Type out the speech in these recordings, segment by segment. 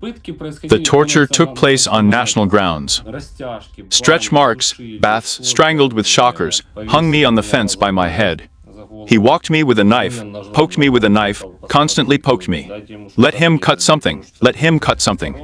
The torture took place on national grounds. Stretch marks, baths strangled with shockers, hung me on the fence by my head. He walked me with a knife, poked me with a knife, constantly poked me. Let him cut something, let him cut something.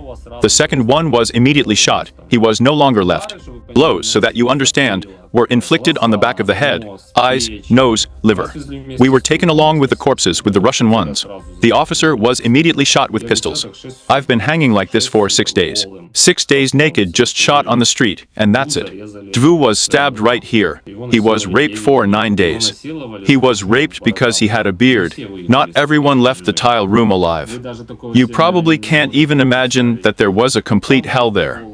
The second one was immediately shot. He was no longer left. Blows, so that you understand, were inflicted on the back of the head, eyes, nose, liver. We were taken along with the corpses with the Russian ones. The officer was immediately shot with pistols. I've been hanging like this for 6 days. 6 days naked, just shot on the street, and that's it. Dvu was stabbed right here. He was raped for 9 days. He was raped because he had a beard. Not everyone left the tile room alive. You probably can't even imagine that there was a complete hell there.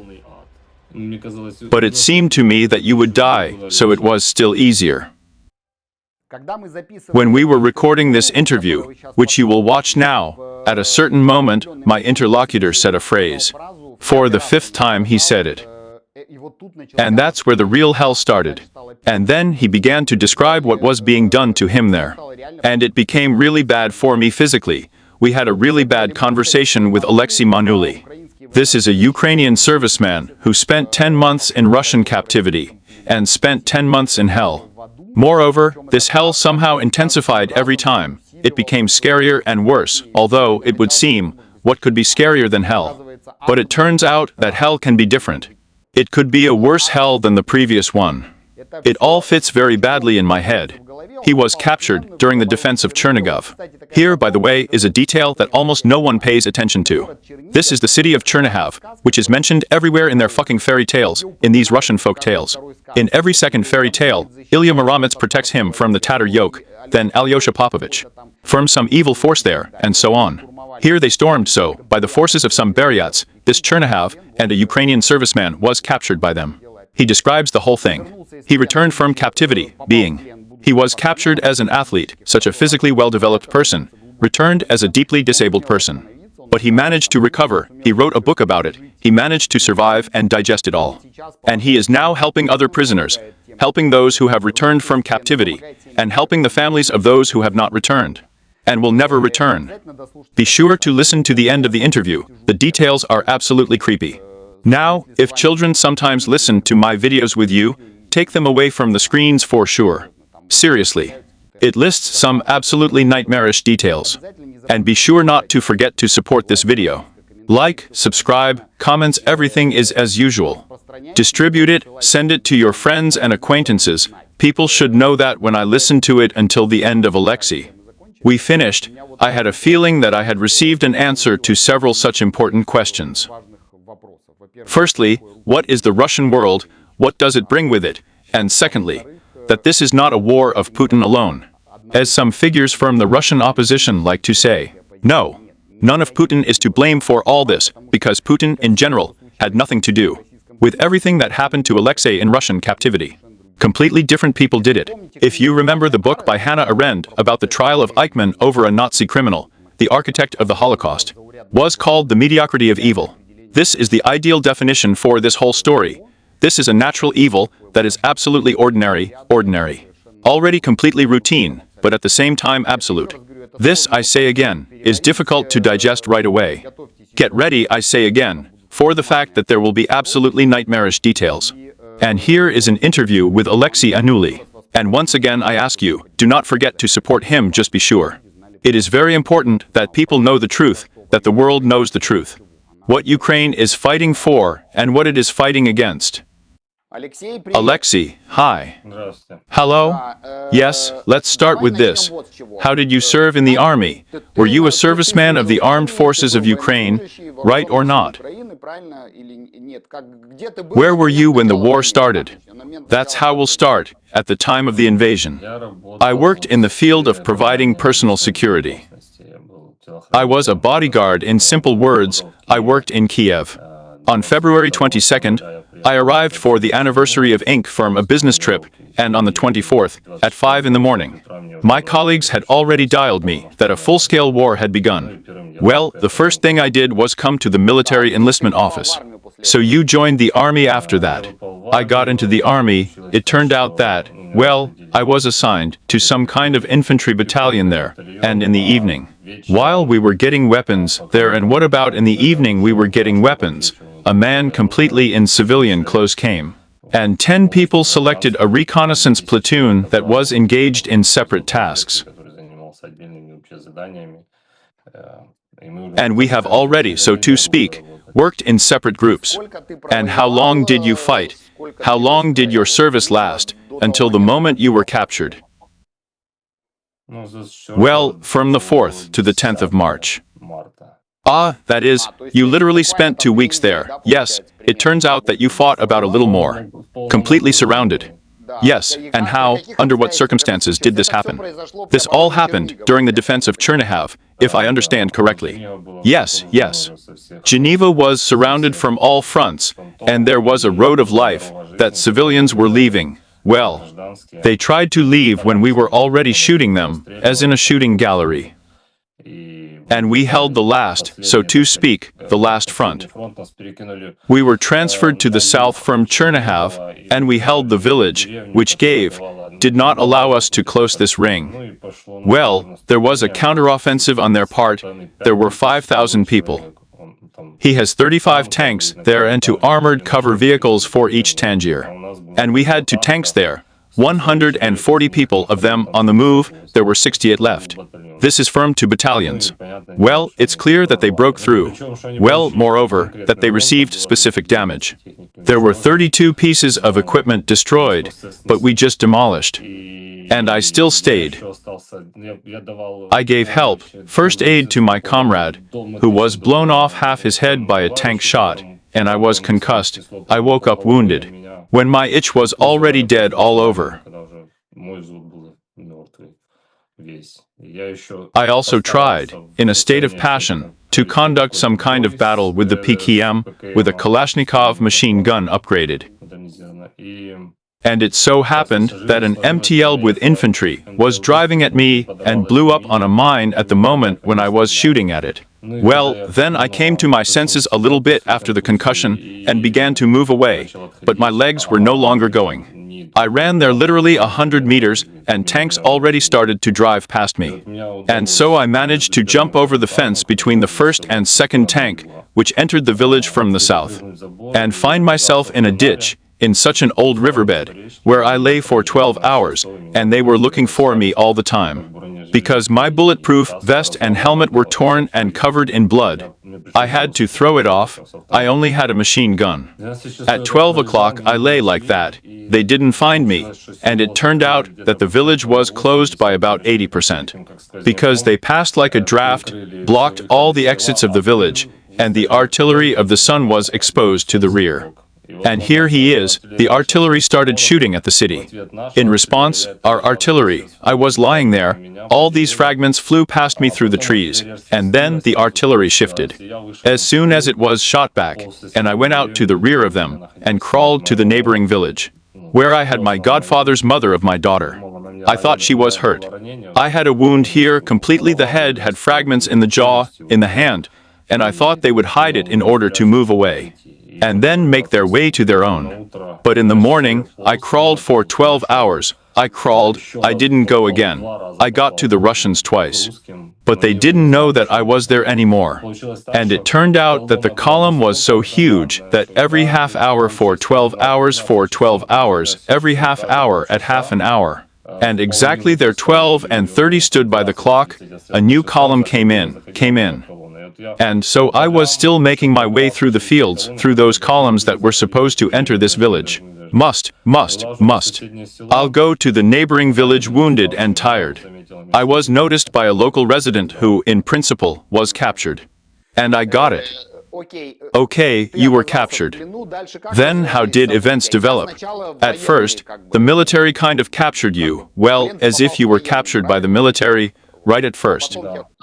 But it seemed to me that you would die, so it was still easier. When we were recording this interview, which you will watch now, at a certain moment, my interlocutor said a phrase. For the 5th time he said it. And that's where the real hell started. And then he began to describe what was being done to him there. And it became really bad for me physically. We had a really bad conversation with Alexei Manuli. This is a Ukrainian serviceman who spent 10 months in Russian captivity and spent 10 months in hell. Moreover, this hell somehow intensified every time. It became scarier and worse, although it would seem, what could be scarier than hell? But it turns out that hell can be different. It could be a worse hell than the previous one. It all fits very badly in my head. He was captured during the defense of Chernigov. Here, by the way, is a detail that almost no one pays attention to. This is the city of Chernihiv, which is mentioned everywhere in their fucking fairy tales, in these Russian folk tales. In every second fairy tale, Ilya Muromets protects him from the Tatar yoke, then Alyosha Popovich, from some evil force there, and so on. Here they stormed so, by the forces of some Buryats, this Chernihiv, and a Ukrainian serviceman was captured by them. He describes the whole thing. He returned from captivity, he was captured as an athlete, such a physically well-developed person, returned as a deeply disabled person. But he managed to recover, he wrote a book about it, he managed to survive and digest it all. And he is now helping other prisoners, helping those who have returned from captivity, and helping the families of those who have not returned, and will never return. Be sure to listen to the end of the interview, the details are absolutely creepy. Now, if children sometimes listen to my videos with you, take them away from the screens for sure. Seriously. It lists some absolutely nightmarish details. And be sure not to forget to support this video. Like, subscribe, comments, everything is as usual. Distribute it, send it to your friends and acquaintances. People should know that when I listened to it until the end of Alexei. We finished, I had a feeling that I had received an answer to several such important questions. Firstly, what is the Russian world? What does it bring with it? And secondly, that this is not a war of Putin alone. As some figures from the Russian opposition like to say, no, none of Putin is to blame for all this, because Putin, in general, had nothing to do with everything that happened to Alexei in Russian captivity. Completely different people did it. If you remember the book by Hannah Arendt about the trial of Eichmann over a Nazi criminal, the architect of the Holocaust, was called The Mediocrity of Evil. This is the ideal definition for this whole story. This is a natural evil that is absolutely ordinary, already completely routine, but at the same time absolute. This, I say again, is difficult to digest right away. Get ready, I say again, for the fact that there will be absolutely nightmarish details. And here is an interview with Alexei Manuli. And once again I ask you, do not forget to support him, just be sure. It is very important that people know the truth, that the world knows the truth. What Ukraine is fighting for, and what it is fighting against. Alexei, hi. Hello? Yes, let's start with this. How did you serve in the army? Were you a serviceman of the armed forces of Ukraine, right or not? Where were you when the war started? That's how we'll start, at the time of the invasion. I worked in the field of providing personal security. I was a bodyguard. In simple words, I worked in Kiev. On February 22nd, I arrived for the anniversary of Inc. from a business trip, and on the 24th, at 5 in the morning, my colleagues had already dialed me that a full-scale war had begun. Well, the first thing I did was come to the military enlistment office. So you joined the army after that. I got into the army. It turned out that, well, I was assigned to some kind of infantry battalion there, and in the evening, While we were getting weapons there, and what about in the evening we were getting weapons, a man completely in civilian clothes came. And 10 people selected a reconnaissance platoon that was engaged in separate tasks. And we have already, so to speak, worked in separate groups. And how long did you fight? How long did your service last, until the moment you were captured? Well, from the 4th to the 10th of March. Ah, that is, you literally spent 2 weeks there. Yes, it turns out that you fought about a little more. Completely surrounded. Yes, and how, under what circumstances did this happen? This all happened during the defense of Chernihiv, if I understand correctly. Yes, yes. Geneva was surrounded from all fronts, and there was a road of life that civilians were leaving. Well, they tried to leave when we were already shooting them, as in a shooting gallery. And we held the last, so to speak, the last front. We were transferred to the south from Chernihiv, and we held the village, which did not allow us to close this ring. Well, there was a counteroffensive on their part. There were 5,000 people. He has 35 tanks there and 2 armored cover vehicles for each Tangier. And we had 2 tanks there. 140 people of them on the move, there were 68 left. This is from 2 battalions. Well, it's clear that they broke through. Well, moreover, that they received specific damage. There were 32 pieces of equipment destroyed, but we just demolished. And I still stayed. I gave help, first aid to my comrade, who was blown off half his head by a tank shot, and I was concussed. I woke up wounded, when my itch was already dead all over. I also tried, in a state of passion, to conduct some kind of battle with the PKM, with a Kalashnikov machine gun upgraded. And it so happened that an MTL with infantry was driving at me and blew up on a mine at the moment when I was shooting at it. Well, then I came to my senses a little bit after the concussion and began to move away, but my legs were no longer going. I ran there literally 100 meters, and tanks already started to drive past me. And so I managed to jump over the fence between the first and second tank, which entered the village from the south, and find myself in a ditch, in such an old riverbed, where I lay for 12 hours, and they were looking for me all the time. Because my bulletproof vest and helmet were torn and covered in blood. I had to throw it off. I only had a machine gun. At 12 o'clock I lay like that. They didn't find me, and it turned out that the village was closed by about 80%. Because they passed like a draft, blocked all the exits of the village, and the artillery of the sun was exposed to the rear. And here he is, the artillery started shooting at the city. In response, our artillery, I was lying there, all these fragments flew past me through the trees, and then the artillery shifted. As soon as it was shot back, and I went out to the rear of them, and crawled to the neighboring village, where I had my godfather's mother of my daughter. I thought she was hurt. I had a wound here, completely the head had fragments in the jaw, in the hand, and I thought they would hide it in order to move away, and then make their way to their own. But in the morning, I crawled for 12 hours. I didn't go again. I got to the Russians twice. But they didn't know that I was there anymore. And it turned out that the column was so huge that every half hour for 12 hours, every half hour at half an hour. And exactly there 12 and 30 stood by the clock, a new column came in. And so I was still making my way through the fields, through those columns that were supposed to enter this village. Must. I'll go to the neighboring village wounded and tired. I was noticed by a local resident who, in principle, was captured. And I got it. Okay, you were captured. Then how did events develop? At first, the military kind of captured you, well, as if you were captured by the military, right at first.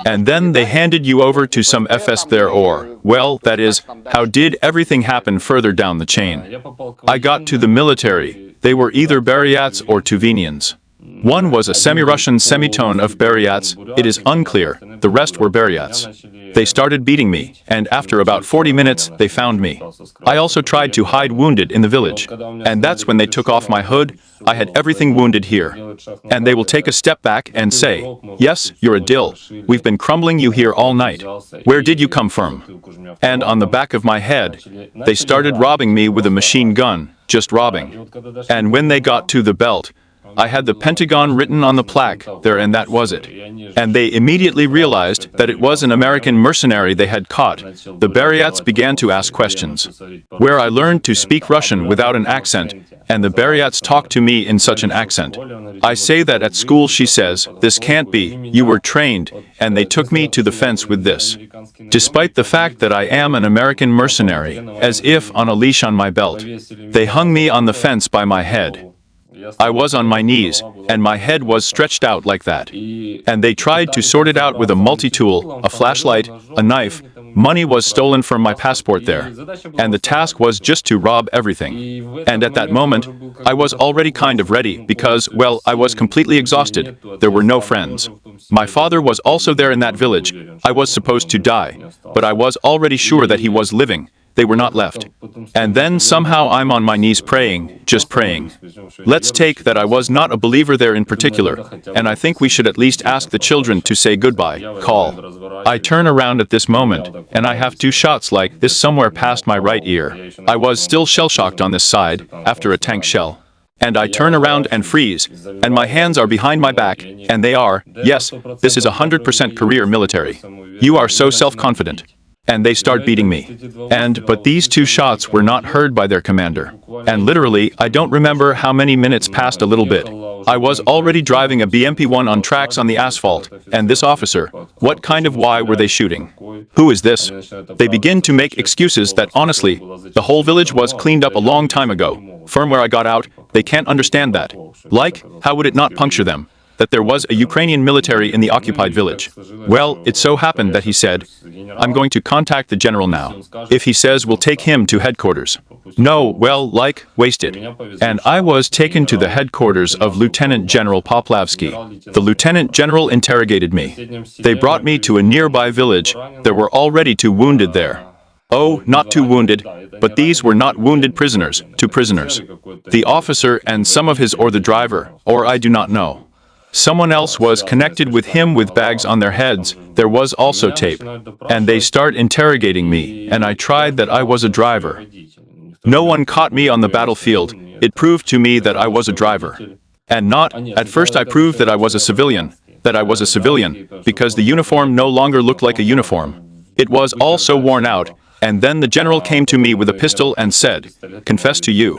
And then they handed you over to some FS there or, well, that is, how did everything happen further down the chain? I got to the military. They were either Buryats or Tuvenians. One was a semi-Russian semitone of Buryats. It is unclear. The rest were Buryats. They started beating me, and after about 40 minutes, they found me. I also tried to hide wounded in the village. And that's when they took off my hood. I had everything wounded here. And they will take a step back and say, "Yes, you're a dill. We've been crumbling you here all night. Where did you come from?" And on the back of my head, they started robbing me with a machine gun, just robbing. And when they got to the belt, I had the Pentagon written on the plaque there, and that was it. And they immediately realized that it was an American mercenary they had caught. The Buryats began to ask questions, where I learned to speak Russian without an accent, and the Buryats talked to me in such an accent. I say that at school, she says, "This can't be, you were trained," and they took me to the fence with this. Despite the fact that I am an American mercenary, as if on a leash on my belt, they hung me on the fence by my head. I was on my knees, and my head was stretched out like that. And they tried to sort it out with a multi-tool, a flashlight, a knife. Money was stolen from my passport there. And the task was just to rob everything. And at that moment, I was already kind of ready because, well, I was completely exhausted. There were no friends. My father was also there in that village. I was supposed to die, but I was already sure that he was living. They were not left. And then somehow I'm on my knees praying, just praying. Let's take that I was not a believer there in particular, and I think we should at least ask the children to say goodbye, call. I turn around at this moment, and I have two shots like this somewhere past my right ear. I was still shell-shocked on this side, after a tank shell. And I turn around and freeze, and my hands are behind my back, and they are, yes, this is 100% career military. You are so self-confident. And they start beating me. But these two shots were not heard by their commander. And literally, I don't remember how many minutes passed a little bit. I was already driving a BMP-1 on tracks on the asphalt, and this officer, what kind of why were they shooting? Who is this? They begin to make excuses that honestly, the whole village was cleaned up a long time ago. From where I got out, they can't understand that. Like, how would it not puncture them? That there was a Ukrainian military in the occupied village. Well, it so happened that he said, "I'm going to contact the general now. If he says we'll take him to headquarters." No, well, like, wasted. And I was taken to the headquarters of Lieutenant General Poplavsky. The Lieutenant General interrogated me. They brought me to a nearby village. There were already two wounded there. Oh, not two wounded, but these were not wounded prisoners, two prisoners. The officer and some of his or the driver, or I do not know. Someone else was connected with him with bags on their heads. There was also tape. And they start interrogating me, and I tried that I was a driver. No one caught me on the battlefield. It proved to me that I was a driver. And not, at first I proved that I was a civilian, because the uniform no longer looked like a uniform. It was all so worn out, and then the general came to me with a pistol and said, "Confess to you."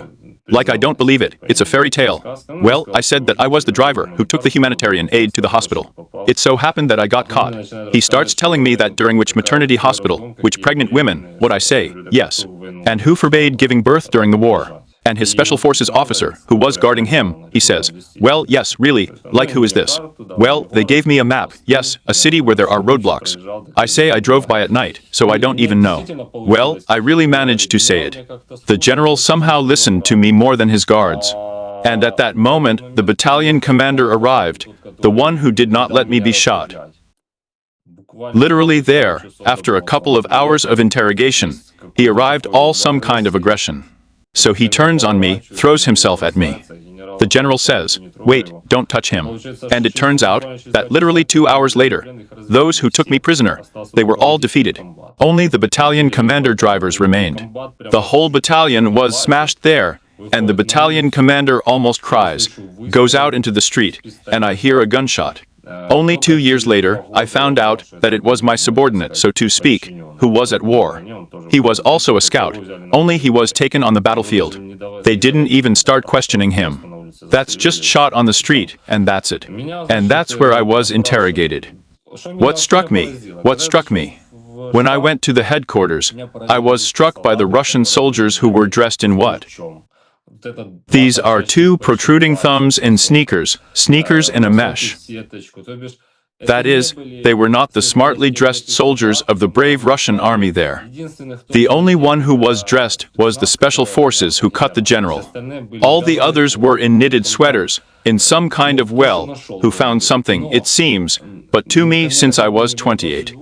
Like I don't believe it, it's a fairy tale. Well, I said that I was the driver who took the humanitarian aid to the hospital. It so happened that I got caught. He starts telling me that during which maternity hospital, which pregnant women, what I say, yes. And who forbade giving birth during the war. And his special forces officer, who was guarding him, he says, "Well, yes, really, like who is this?" Well, they gave me a map, yes, a city where there are roadblocks. I say I drove by at night, so I don't even know. Well, I really managed to say it. The general somehow listened to me more than his guards. And at that moment, the battalion commander arrived, the one who did not let me be shot. Literally there, after a couple of hours of interrogation, he arrived all some kind of aggression. So he turns on me, throws himself at me. The general says, "Wait, don't touch him." And it turns out that literally 2 hours later, those who took me prisoner, they were all defeated. Only the battalion commander drivers remained. The whole battalion was smashed there, and the battalion commander almost cries, goes out into the street, and I hear a gunshot. Only 2 years later, I found out that it was my subordinate, so to speak, who was at war. He was also a scout, only he was taken on the battlefield. They didn't even start questioning him. That's just shot on the street, and that's it. And that's where I was interrogated. What struck me? When I went to the headquarters, I was struck by the Russian soldiers who were dressed in what? These are two protruding thumbs in sneakers in a mesh. That is, they were not the smartly dressed soldiers of the brave Russian army there. The only one who was dressed was the special forces who cut the general. All the others were in knitted sweaters, in some kind of well, who found something, it seems, but to me since I was 28.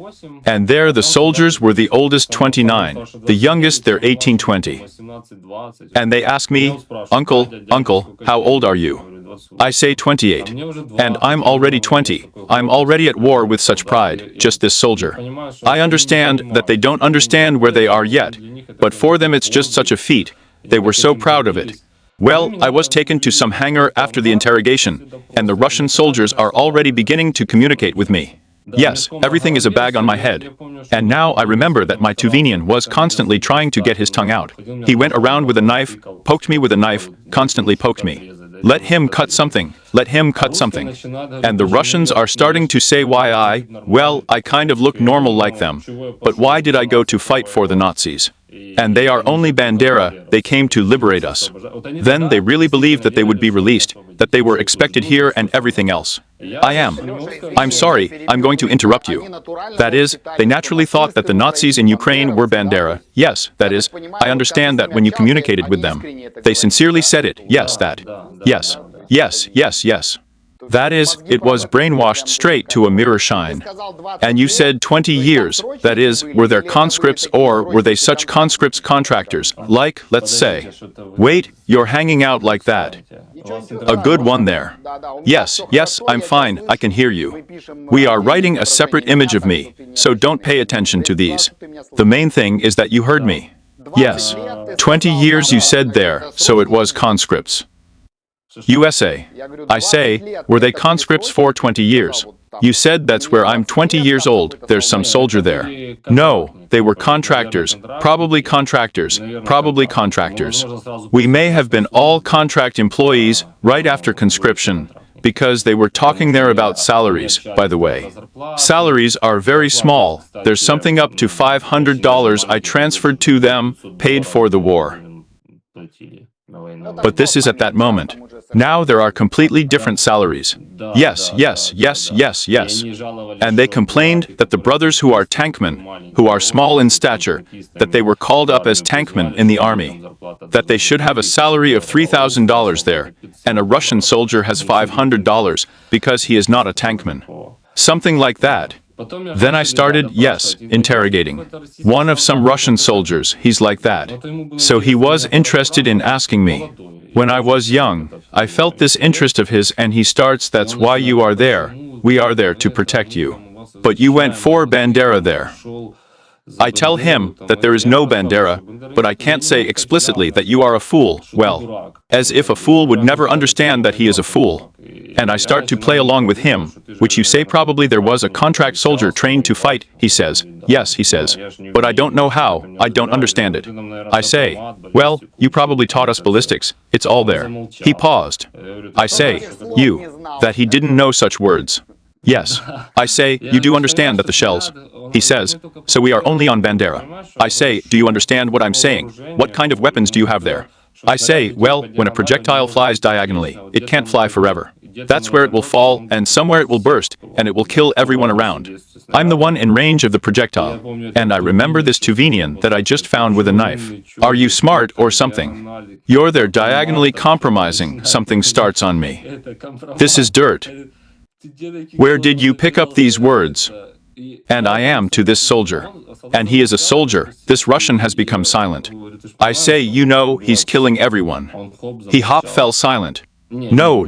And there the soldiers were the oldest 29, the youngest they're 18-20. And they ask me, Uncle, how old are you? I say 28. And I'm already 20. I'm already at war with such pride, just this soldier. I understand that they don't understand where they are yet, but for them it's just such a feat. They were so proud of it. Well, I was taken to some hangar after the interrogation, and the Russian soldiers are already beginning to communicate with me. Yes, everything is a bag on my head. And now I remember that my Tuvenian was constantly trying to get his tongue out. He went around with a knife, poked me with a knife, constantly poked me. Let him cut something. Let him cut something. And the Russians are starting to say why I kind of look normal like them. But why did I go to fight for the Nazis? And they are only Bandera, they came to liberate us. Then they really believed that they would be released, that they were expected here and everything else. I'm sorry, I'm going to interrupt you. That is, they naturally thought that the Nazis in Ukraine were Bandera. Yes, that is, I understand that when you communicated with them. They sincerely said it, yes, that. Yes, yes, yes, yes. That is, it was brainwashed straight to a mirror shine. And you said 20 years, that is, were there conscripts or were they such conscripts contractors, like, let's say. Wait, you're hanging out like that. A good one there. Yes, yes, I'm fine, I can hear you. We are writing a separate image of me, so don't pay attention to these. The main thing is that you heard me. Yes, 20 years you said there, so it was conscripts. USA. I say, were they conscripts for 20 years? You said that's where I'm 20 years old, there's some soldier there. No, they were contractors, probably contractors, probably contractors. We may have been all contract employees right after conscription, because they were talking there about salaries, by the way. Salaries are very small, there's something up to $500 I transferred to them, paid for the war. But this is at that moment. Now there are completely different salaries. Yes, yes, yes, yes, yes. And they complained that the brothers who are tankmen, who are small in stature, that they were called up as tankmen in the army, that they should have a salary of $3,000 there, and a Russian soldier has $500 because he is not a tankman. Something like that. Then I started, yes, interrogating. One of some Russian soldiers, he's like that. So he was interested in asking me. When I was young, I felt this interest of his and he starts, that's why you are there. We are there to protect you. But you went for Bandera there. I tell him that there is no Bandera, but I can't say explicitly that you are a fool, well, as if a fool would never understand that he is a fool. And I start to play along with him, which you say probably there was a contract soldier trained to fight, he says. Yes, he says. But I don't know how, I don't understand it. I say, well, you probably taught us ballistics, it's all there. He paused. I say, that he didn't know such words. Yes. I say, you do understand that the shells. He says, so we are only on Bandera. I say, do you understand what I'm saying? What kind of weapons do you have there? I say, well, when a projectile flies diagonally, it can't fly forever. That's where it will fall, and somewhere it will burst, and it will kill everyone around. I'm the one in range of the projectile. And I remember this Tuvenian that I just found with a knife. Are you smart or something? You're there diagonally compromising, something starts on me. This is dirt. Where did you pick up these words? And I am to this soldier. And he is a soldier. This Russian has become silent. I say, he's killing everyone. He fell silent. No.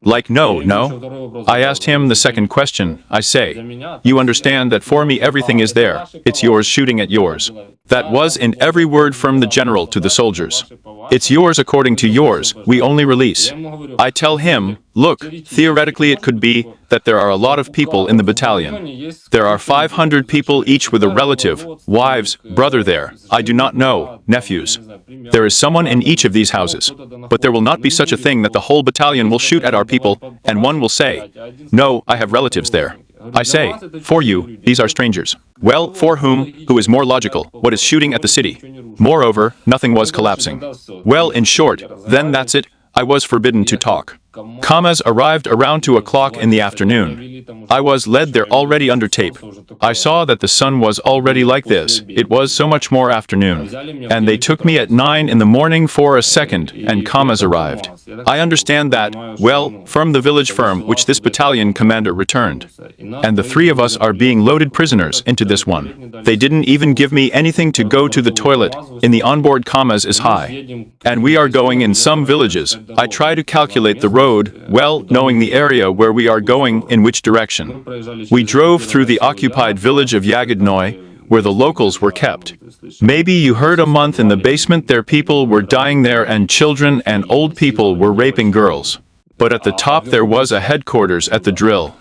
Like no. I asked him the second question. I say, you understand that for me everything is there. It's yours shooting at yours. That was in every word from the general to the soldiers. It's yours according to yours, we only release. I tell him, look, theoretically it could be that there are a lot of people in the battalion. There are 500 people each with a relative, wives, brother there, I do not know, nephews. There is someone in each of these houses. But there will not be such a thing that the whole battalion will shoot at our people, and one will say, no, I have relatives there. I say, for you, these are strangers. Well, for whom, who is more logical, what is shooting at the city? Moreover, nothing was collapsing. Well, in short, then that's it, I was forbidden to talk. Commas arrived around 2 o'clock in the afternoon. I was led there already under tape. I saw that the sun was already like this. It was so much more afternoon. And they took me at 9 in the morning for a second, and commas arrived. I understand that, well, from the village firm which this battalion commander returned. And the three of us are being loaded prisoners into this one. They didn't even give me anything to go to the toilet. In the onboard commas is high. And we are going in some villages. I try to calculate the road, well, knowing the area where we are going in which direction. We drove through the occupied village of Yagodnoy, where the locals were kept. Maybe you heard a month in the basement their people were dying there and children and old people were raping girls. But at the top there was a headquarters at the drill.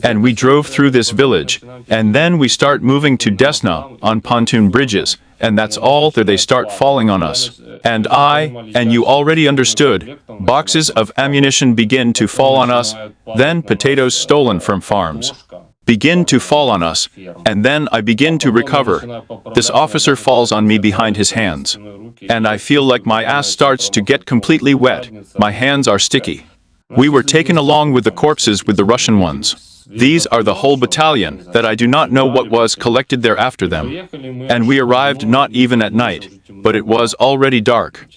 And we drove through this village, and then we start moving to Desna on pontoon bridges, and that's all there they start falling on us. And you already understood, boxes of ammunition begin to fall on us, then potatoes stolen from farms begin to fall on us, and then I begin to recover. This officer falls on me behind his hands, and I feel like my ass starts to get completely wet. My hands are sticky. We were taken along with the corpses with the Russian ones. These are the whole battalion, that I do not know what was collected there after them. And we arrived not even at night, but it was already dark.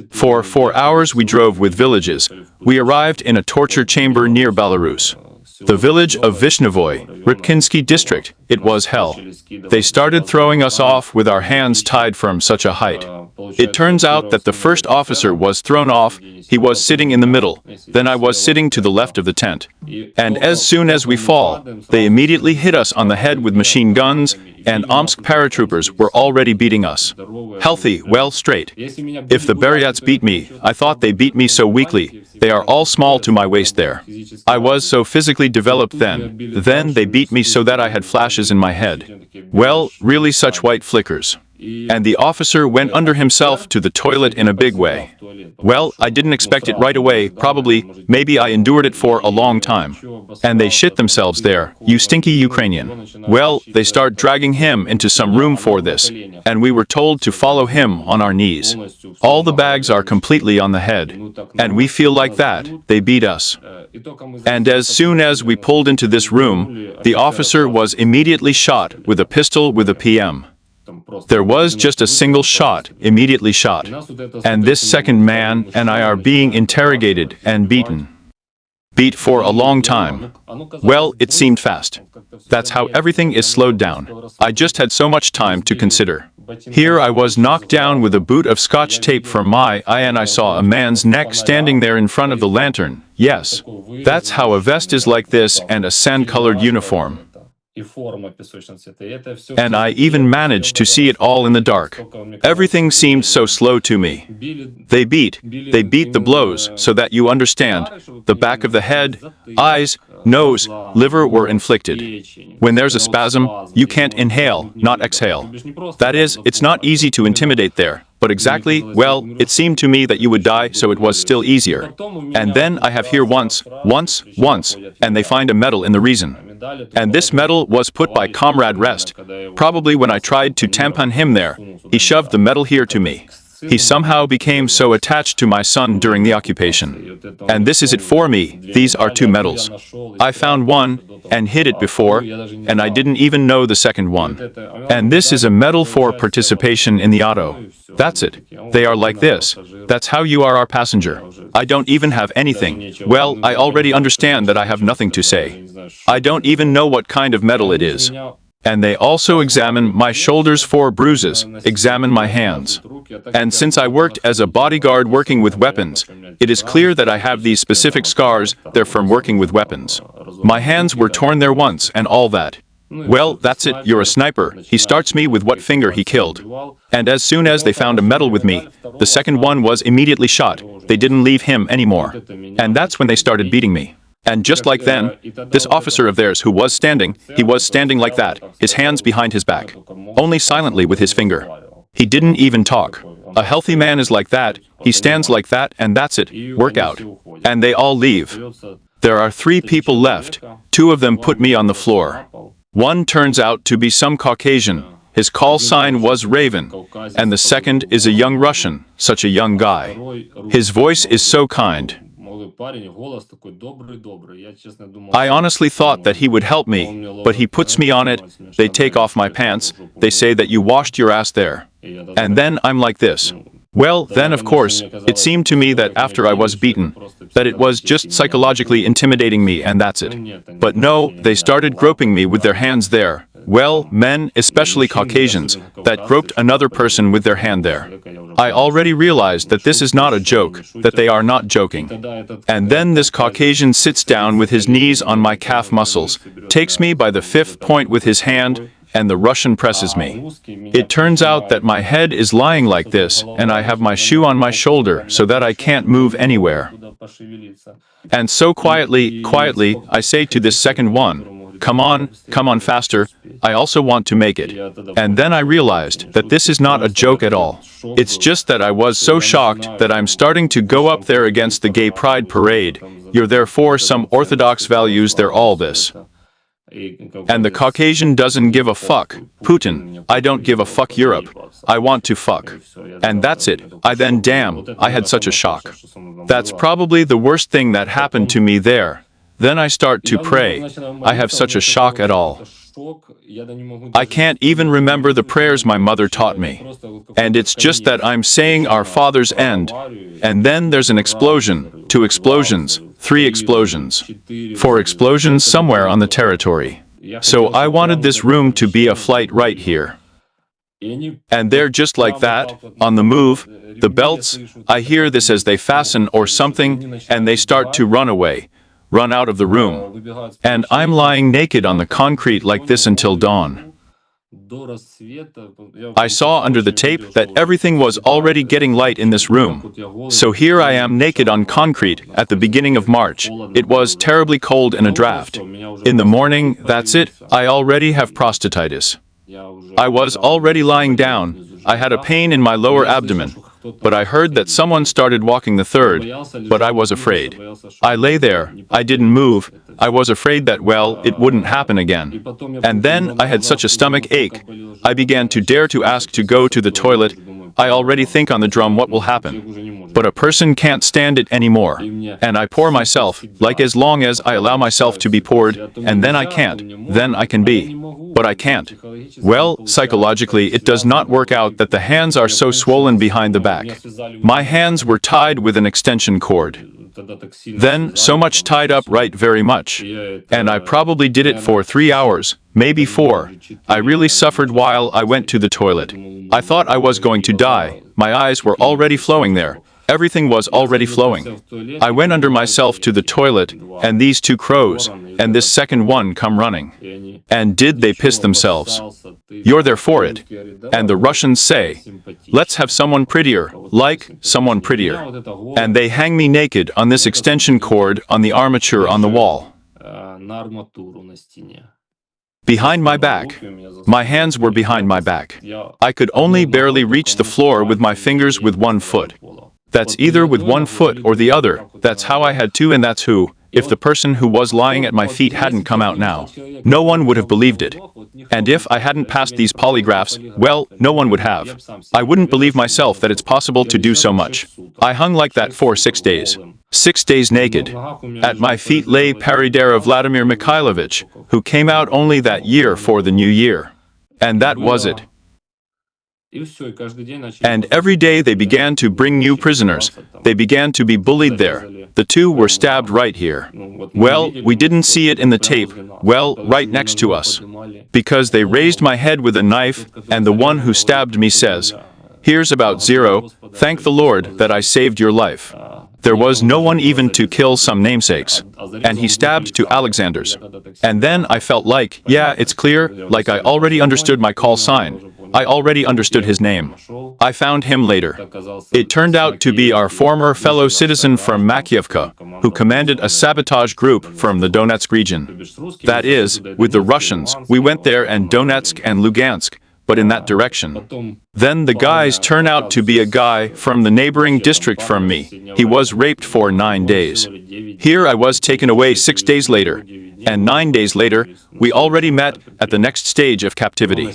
For 4 hours we drove with villages. We arrived in a torture chamber near Belarus. The village of Vishnevoy, Rybkinsky district, it was hell. They started throwing us off with our hands tied from such a height. It turns out that the first officer was thrown off, he was sitting in the middle, then I was sitting to the left of the tent. And as soon as we fall, they immediately hit us on the head with machine guns, and Omsk paratroopers were already beating us. Healthy, well, straight. If the Buryats beat me, I thought they beat me so weakly, they are all small to my waist there. I was so physically developed then they beat me so that I had flashes in my head. Well, really such white flickers. And the officer went under himself to the toilet in a big way. Well, I didn't expect it right away, probably, maybe I endured it for a long time. And they shit themselves there, you stinky Ukrainian. Well, they start dragging him into some room for this, and we were told to follow him on our knees. All the bags are completely on the head, and we feel like that, they beat us. And as soon as we pulled into this room, the officer was immediately shot with a pistol with a PM. There was just a single shot, immediately shot. And this second man and I are being interrogated and beaten. Beat for a long time. Well, it seemed fast. That's how everything is slowed down. I just had so much time to consider. Here I was knocked down with a boot of scotch tape from my eye and I saw a man's neck standing there in front of the lantern. Yes, that's how a vest is like this and a sand-colored uniform. And I even managed to see it all in the dark. Everything seemed so slow to me. They beat the blows, so that you understand, the back of the head, eyes, nose, liver were inflicted. When there's a spasm, you can't inhale, not exhale. That is, it's not easy to intimidate there. But exactly, well, it seemed to me that you would die, so it was still easier. And then I have here once, and they find a medal in the reason. And this medal was put by Comrade Rest. Probably when I tried to tampon him there, he shoved the medal here to me. He somehow became so attached to my son during the occupation. And this is it for me, these are 2 medals. I found one, and hid it before, and I didn't even know the second one. And this is a medal for participation in the auto. That's it. They are like this. That's how you are our passenger. I don't even have anything. Well, I already understand that I have nothing to say. I don't even know what kind of medal it is. And they also examine my shoulders for bruises, examine my hands. And since I worked as a bodyguard working with weapons, it is clear that I have these specific scars, they're from working with weapons. My hands were torn there once and all that. Well, that's it, you're a sniper. He starts me with what finger he killed. And as soon as they found a medal with me, the second one was immediately shot. They didn't leave him anymore. And that's when they started beating me. And just like then, this officer of theirs who was standing, he was standing like that, his hands behind his back, only silently with his finger. He didn't even talk. A healthy man is like that, he stands like that, and that's it, work out. And they all leave. There are 3 people left, 2 of them put me on the floor. One turns out to be some Caucasian, his call sign was Raven, and the second is a young Russian, such a young guy. His voice is so kind. I honestly thought that he would help me, but he puts me on it, they take off my pants, they say that you washed your ass there. And then I'm like this. Well, then of course, it seemed to me that after I was beaten, that it was just psychologically intimidating me and that's it. But no, they started groping me with their hands there. Well, men, especially Caucasians, that groped another person with their hand there. I already realized that this is not a joke, that they are not joking. And then this Caucasian sits down with his knees on my calf muscles, takes me by the fifth point with his hand, and the Russian presses me. It turns out that my head is lying like this, and I have my shoe on my shoulder so that I can't move anywhere. And so quietly, I say to this second one, come on faster, I also want to make it. And then I realized that this is not a joke at all. It's just that I was so shocked that I'm starting to go up there against the gay pride parade. You're there for some orthodox values, they're all this. And the Caucasian doesn't give a fuck. Putin, I don't give a fuck Europe. I want to fuck. And that's it. I had such a shock. That's probably the worst thing that happened to me there. Then I start to pray. I have such a shock at all. I can't even remember the prayers my mother taught me. And it's just that I'm saying Our Father's end. And then there's an explosion, 2 explosions, 3 explosions, 4 explosions somewhere on the territory. So I wanted this room to be a flight right here. And they're just like that, on the move, the belts, I hear this as they fasten or something, and they start to run away. Run out of the room. And I'm lying naked on the concrete like this until dawn. I saw under the tape that everything was already getting light in this room. So here I am naked on concrete at the beginning of March. It was terribly cold in a draft. In the morning, that's it, I already have prostatitis. I was already lying down. I had a pain in my lower abdomen. But I heard that someone started walking the third, but I was afraid. I lay there, I didn't move, I was afraid that, well, it wouldn't happen again. And then I had such a stomach ache, I began to dare to ask to go to the toilet. I already think on the drum what will happen. But a person can't stand it anymore. And I pour myself, like as long as I allow myself to be poured, and then I can't, then I can be. But I can't. Well, psychologically it does not work out that the hands are so swollen behind the back. My hands were tied with an extension cord. Then, so much tied up right very much. And I probably did it for 3 hours, maybe 4. I really suffered while I went to the toilet. I thought I was going to die. My eyes were already flowing there. Everything was already flowing. I went under myself to the toilet, and these 2 crows, and this second one come running. And did they piss themselves? You're there for it. And the Russians say, let's have someone prettier, like someone prettier. And they hang me naked on this extension cord on the armature on the wall. Behind my back. My hands were behind my back. I could only barely reach the floor with my fingers with 1 foot. That's either with 1 foot or the other. That's how I had to, and that's who. If the person who was lying at my feet hadn't come out now, no one would have believed it. And if I hadn't passed these polygraphs, well, no one would have. I wouldn't believe myself that it's possible to do so much. I hung like that for 6 days. 6 days naked. At my feet lay Paridera Vladimir Mikhailovich, who came out only that year for the new year. And that was it. And every day they began to bring new prisoners. They began to be bullied there. The 2 were stabbed right here. Well, we didn't see it in the tape. Well, right next to us. Because they raised my head with a knife, and the one who stabbed me says, "Here's about 0, thank the Lord that I saved your life." There was no one even to kill some namesakes. And he stabbed to Alexander's. And then I felt like, yeah, it's clear, like I already understood my call sign. I already understood his name. I found him later. It turned out to be our former fellow citizen from Makiivka, who commanded a sabotage group from the Donetsk region. That is, with the Russians, we went there and Donetsk and Lugansk, but in that direction. Then the guys turn out to be a guy from the neighboring district from me. He was raped for 9 days. Here I was taken away 6 days later. And 9 days later, we already met at the next stage of captivity.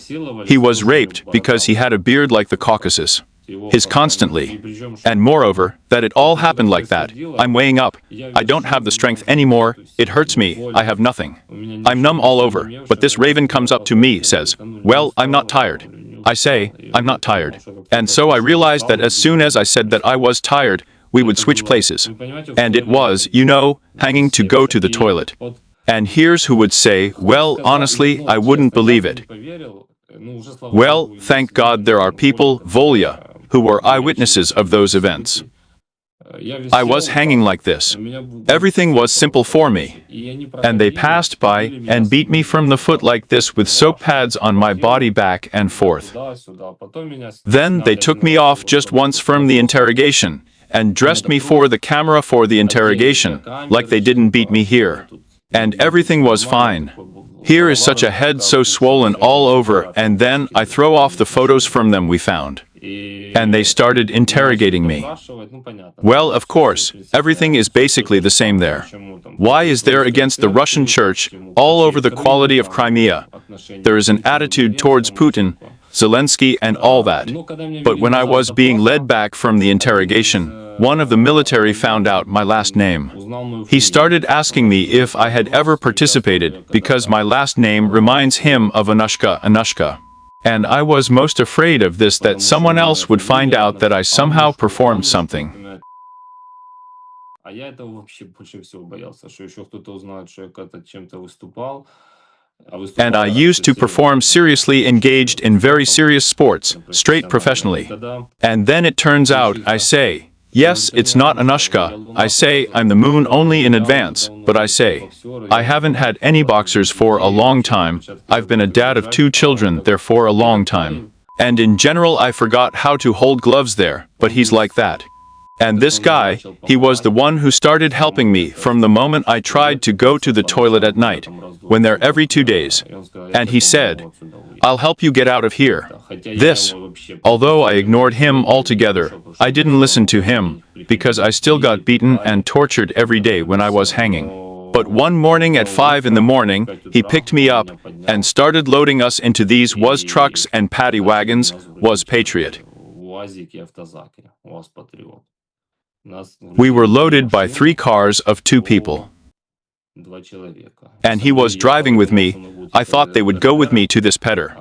He was raped because he had a beard like the Caucasus. his constantly. And moreover, that it all happened like that. I'm weighing up. I don't have the strength anymore. It hurts me. I have nothing. I'm numb all over. But this raven comes up to me, says, "Well, I'm not tired." I say, "I'm not tired." And so I realized that as soon as I said that I was tired, we would switch places. And it was, hanging to go to the toilet. And here's who would say, "Well, honestly, I wouldn't believe it." Well, thank God there are people, Volya, who were eyewitnesses of those events. I was hanging like this. Everything was simple for me. And they passed by and beat me from the foot like this with soap pads on my body back and forth. Then they took me off just once from the interrogation and dressed me for the camera for the interrogation, like they didn't beat me here. And everything was fine. Here is such a head so swollen all over, and then I throw off the photos from them we found. And they started interrogating me. Well, of course, everything is basically the same there. Why is there against the Russian church all over the quality of Crimea? There is an attitude towards Putin, Zelensky, and all that. But when I was being led back from the interrogation, one of the military found out my last name. He started asking me if I had ever participated, because my last name reminds him of Anushka. And I was most afraid of this, that someone else would find out that I somehow performed something. And I used to perform seriously, engaged in very serious sports, straight professionally. And then it turns out, I say, yes, it's not Anushka. I say, I'm the moon only in advance, but I say, I haven't had any boxers for a long time. I've been a dad of 2 children there for a long time. And in general, I forgot how to hold gloves there, but he's like that. And this guy, he was the one who started helping me from the moment I tried to go to the toilet at night, when they're every 2 days. And he said, I'll help you get out of here. This, although I ignored him altogether, I didn't listen to him, because I still got beaten and tortured every day when I was hanging. But one morning at 5 in the morning, he picked me up and started loading us into these was trucks and paddy wagons, was Patriot. We were loaded by 3 cars of 2 people. And he was driving with me. I thought they would go with me to this Petter.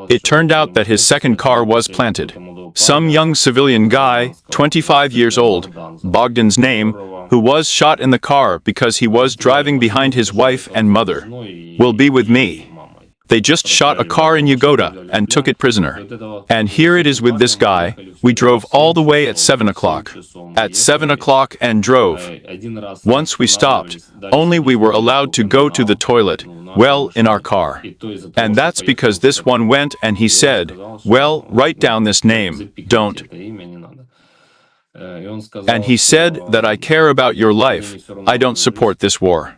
It turned out that his second car was planted. Some young civilian guy, 25 years old, Bogdan's name, who was shot in the car because he was driving behind his wife and mother, will be with me. They just shot a car in Yagoda and took it prisoner. And here it is with this guy. We drove all the way at 7 o'clock. At 7 o'clock and drove. Once we stopped, only we were allowed to go to the toilet, well, in our car. And that's because this one went and he said, well, write down this name, don't. And he said that I care about your life, I don't support this war.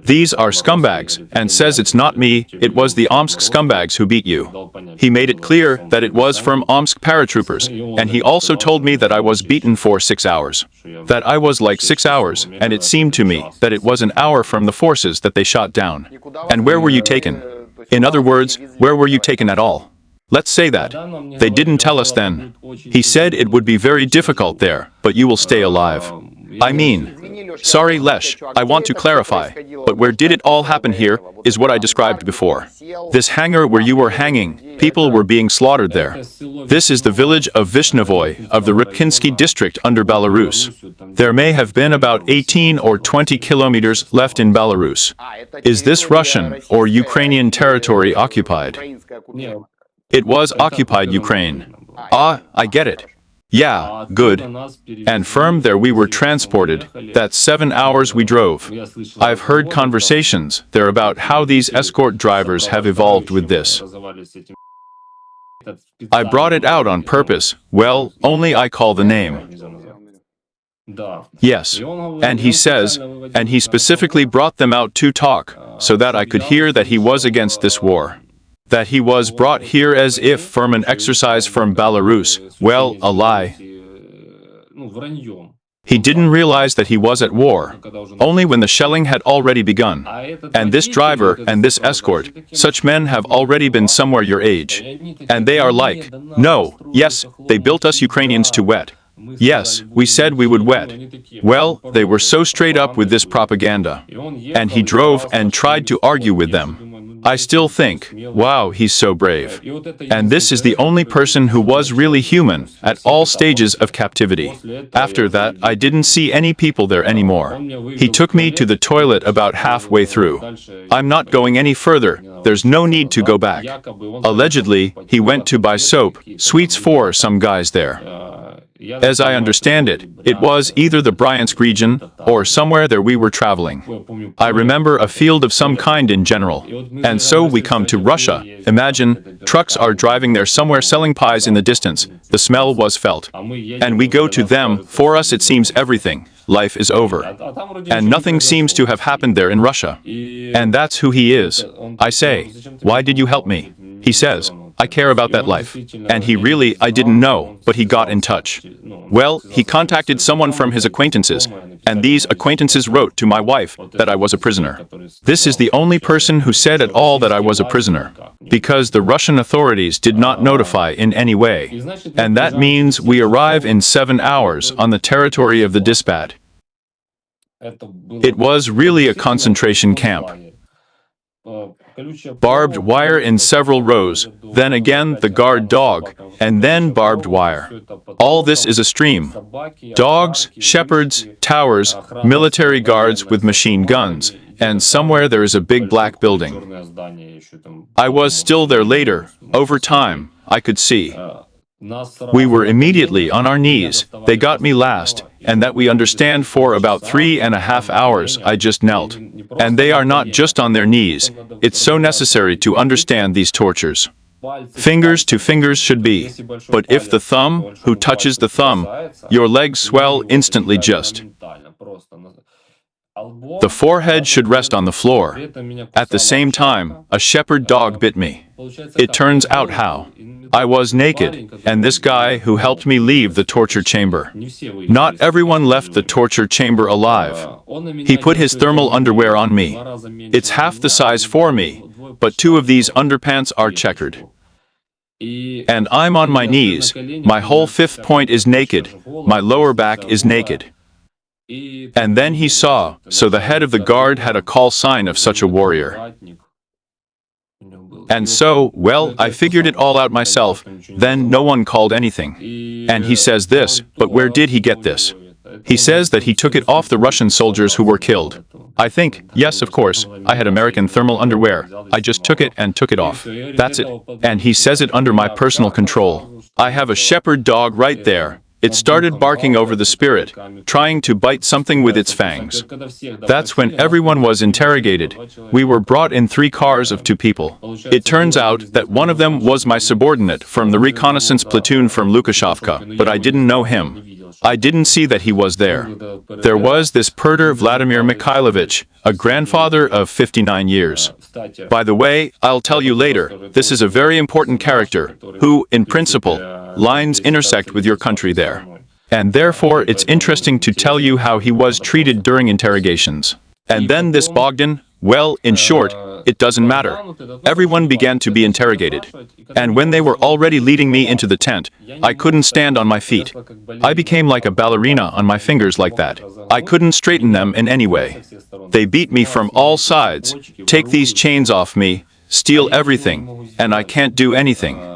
These are scumbags, and says it's not me, it was the Omsk scumbags who beat you. He made it clear that it was from Omsk paratroopers, and he also told me that I was beaten for 6 hours. That I was like 6 hours, and it seemed to me that it was an hour from the forces that they shot down. And where were you taken? In other words, where were you taken at all? Let's say that. They didn't tell us then. He said it would be very difficult there, but you will stay alive. I mean, sorry Lesh, I want to clarify, but where did it all happen here, is what I described before. This hangar where you were hanging, people were being slaughtered there. This is the village of Vishnevoy, of the Rybkinsky district under Belarus. There may have been about 18 or 20 kilometers left in Belarus. Is this Russian or Ukrainian territory occupied? It was occupied Ukraine. Ah, I get it. Yeah, good. And from there we were transported. That's 7 hours we drove. I've heard conversations there about how these escort drivers have evolved with this. I brought it out on purpose. Well, only I call the name. Yes. And he says, and he specifically brought them out to talk, so that I could hear that he was against this war. That he was brought here as if from an exercise from Belarus. Well, a lie. He didn't realize that he was at war, only when the shelling had already begun. And this driver and this escort, such men have already been somewhere your age. And they are like, no, yes, they built us Ukrainians to wet. Yes, we said we would wet. Well, they were so straight up with this propaganda. And he drove and tried to argue with them. I still think, wow, he's so brave. And this is the only person who was really human at all stages of captivity. After that, I didn't see any people there anymore. He took me to the toilet about halfway through. I'm not going any further. There's no need to go back. Allegedly, he went to buy soap, sweets for some guys there. As I understand it, it was either the Bryansk region or somewhere there we were traveling. I remember a field of some kind in general. And so we come to Russia. Imagine, trucks are driving there somewhere selling pies in the distance. The smell was felt. And we go to them. For us it seems everything. Life is over. And nothing seems to have happened there in Russia. And that's who he is. I say, why did you help me? He says, I care about that life. And I didn't know, but he got in touch. Well, he contacted someone from his acquaintances, and these acquaintances wrote to my wife that I was a prisoner. This is the only person who said at all that I was a prisoner, because the Russian authorities did not notify in any way. And that means we arrive in 7 hours on the territory of the Dispat. It was really a concentration camp. Barbed wire in several rows, then again the guard dog, and then barbed wire. All this is a stream. Dogs, shepherds, towers, military guards with machine guns, and somewhere there is a big black building. I was still there later. Over time, I could see. We were immediately on our knees. They got me last, and that we understand for about 3.5 hours I just knelt. And they are not just on their knees. It's so necessary to understand these tortures. Fingers to fingers should be. But if the thumb, who touches the thumb, your legs swell instantly just. The forehead should rest on the floor. At the same time, a shepherd dog bit me. It turns out how. I was naked, and this guy who helped me leave the torture chamber. Not everyone left the torture chamber alive. He put his thermal underwear on me. It's half the size for me, but 2 of these underpants are checkered. And I'm on my knees. My whole 5th point is naked. My lower back is naked. And then he saw, so the head of the guard had a call sign of such a warrior. And so, well, I figured it all out myself, then no one called anything. And he says this, but where did he get this? He says that he took it off the Russian soldiers who were killed. I think, yes, of course, I had American thermal underwear. I just took it and took it off. That's it. And he says it under my personal control. I have a shepherd dog right there. It started barking over the spirit, trying to bite something with its fangs. That's when everyone was interrogated. We were brought in 3 cars of 2 people. It turns out that one of them was my subordinate from the reconnaissance platoon from Lukashovka, but I didn't know him. I didn't see that he was there. There was this Perder Vladimir Mikhailovich, a grandfather of 59 years. By the way, I'll tell you later, this is a very important character, who, in principle, lines intersect with your country there. And therefore it's interesting to tell you how he was treated during interrogations. And then this Bogdan, well, in short, it doesn't matter. Everyone began to be interrogated. And when they were already leading me into the tent, I couldn't stand on my feet. I became like a ballerina on my fingers like that. I couldn't straighten them in any way. They beat me from all sides, take these chains off me, steal everything, and I can't do anything.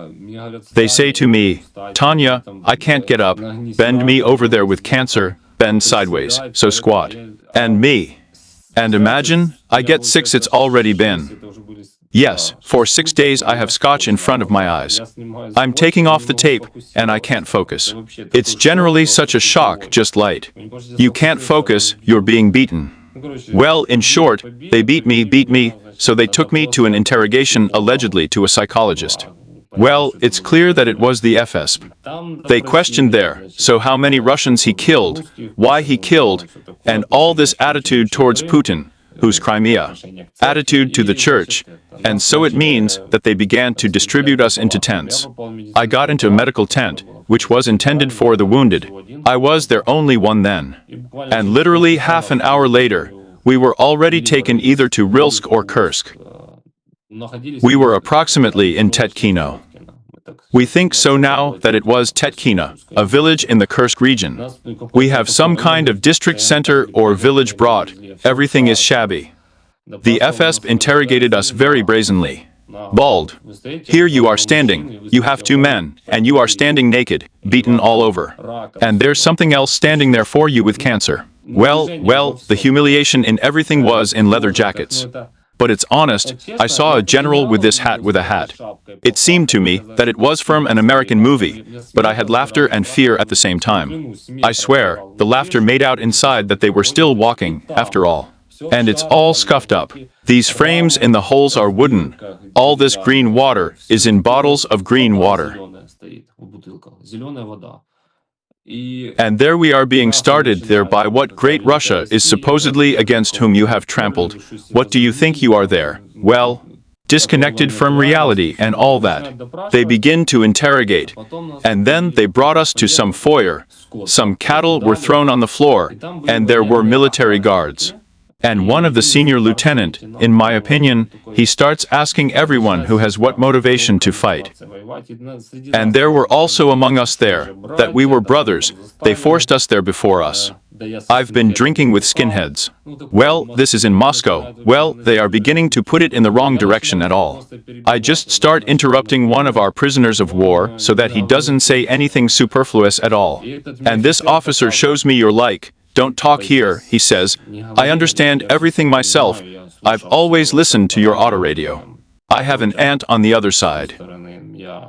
They say to me, Tanya, I can't get up, bend me over there with cancer, bend sideways, so squat. And me. And imagine, I get 6, it's already been. Yes, for 6 days I have scotch in front of my eyes. I'm taking off the tape, and I can't focus. It's generally such a shock, just light. You can't focus, you're being beaten. Well, in short, they beat me, so they took me to an interrogation allegedly to a psychologist. Well, it's clear that it was the FSB. They questioned there, so how many Russians he killed, why he killed, and all this attitude towards Putin, who's Crimea, attitude to the church, and so it means that they began to distribute us into tents. I got into a medical tent, which was intended for the wounded. I was their only one then. And literally half an hour later, we were already taken either to Rilsk or Kursk. We were approximately in Tetkino. We think so now that it was Tetkina, a village in the Kursk region. We have some kind of district center or village brought. Everything is shabby. The FSB interrogated us very brazenly. Bald. Here you are standing, you have two men, and you are standing naked, beaten all over. And there's something else standing there for you with cancer. Well, the humiliation in everything was in leather jackets. But it's honest, I saw a general with this hat with a hat. It seemed to me that it was from an American movie, but I had laughter and fear at the same time. I swear, the laughter made out inside that they were still walking, after all. And it's all scuffed up. These frames in the holes are wooden. All this green water is in bottles of green water. And there we are being started there by what great Russia is supposedly against whom you have trampled. What do you think you are there? Well, disconnected from reality and all that. They begin to interrogate. And then they brought us to some foyer. Some cattle were thrown on the floor, and there were military guards. And one of the senior lieutenant, in my opinion, he starts asking everyone who has what motivation to fight. And there were also among us there, that we were brothers, they forced us there before us. I've been drinking with skinheads. Well, this is in Moscow. Well, they are beginning to put it in the wrong direction at all. I just start interrupting one of our prisoners of war so that he doesn't say anything superfluous at all. And this officer shows me your like. Don't talk here, he says. I understand everything myself. I've always listened to your autoradio. I have an aunt on the other side.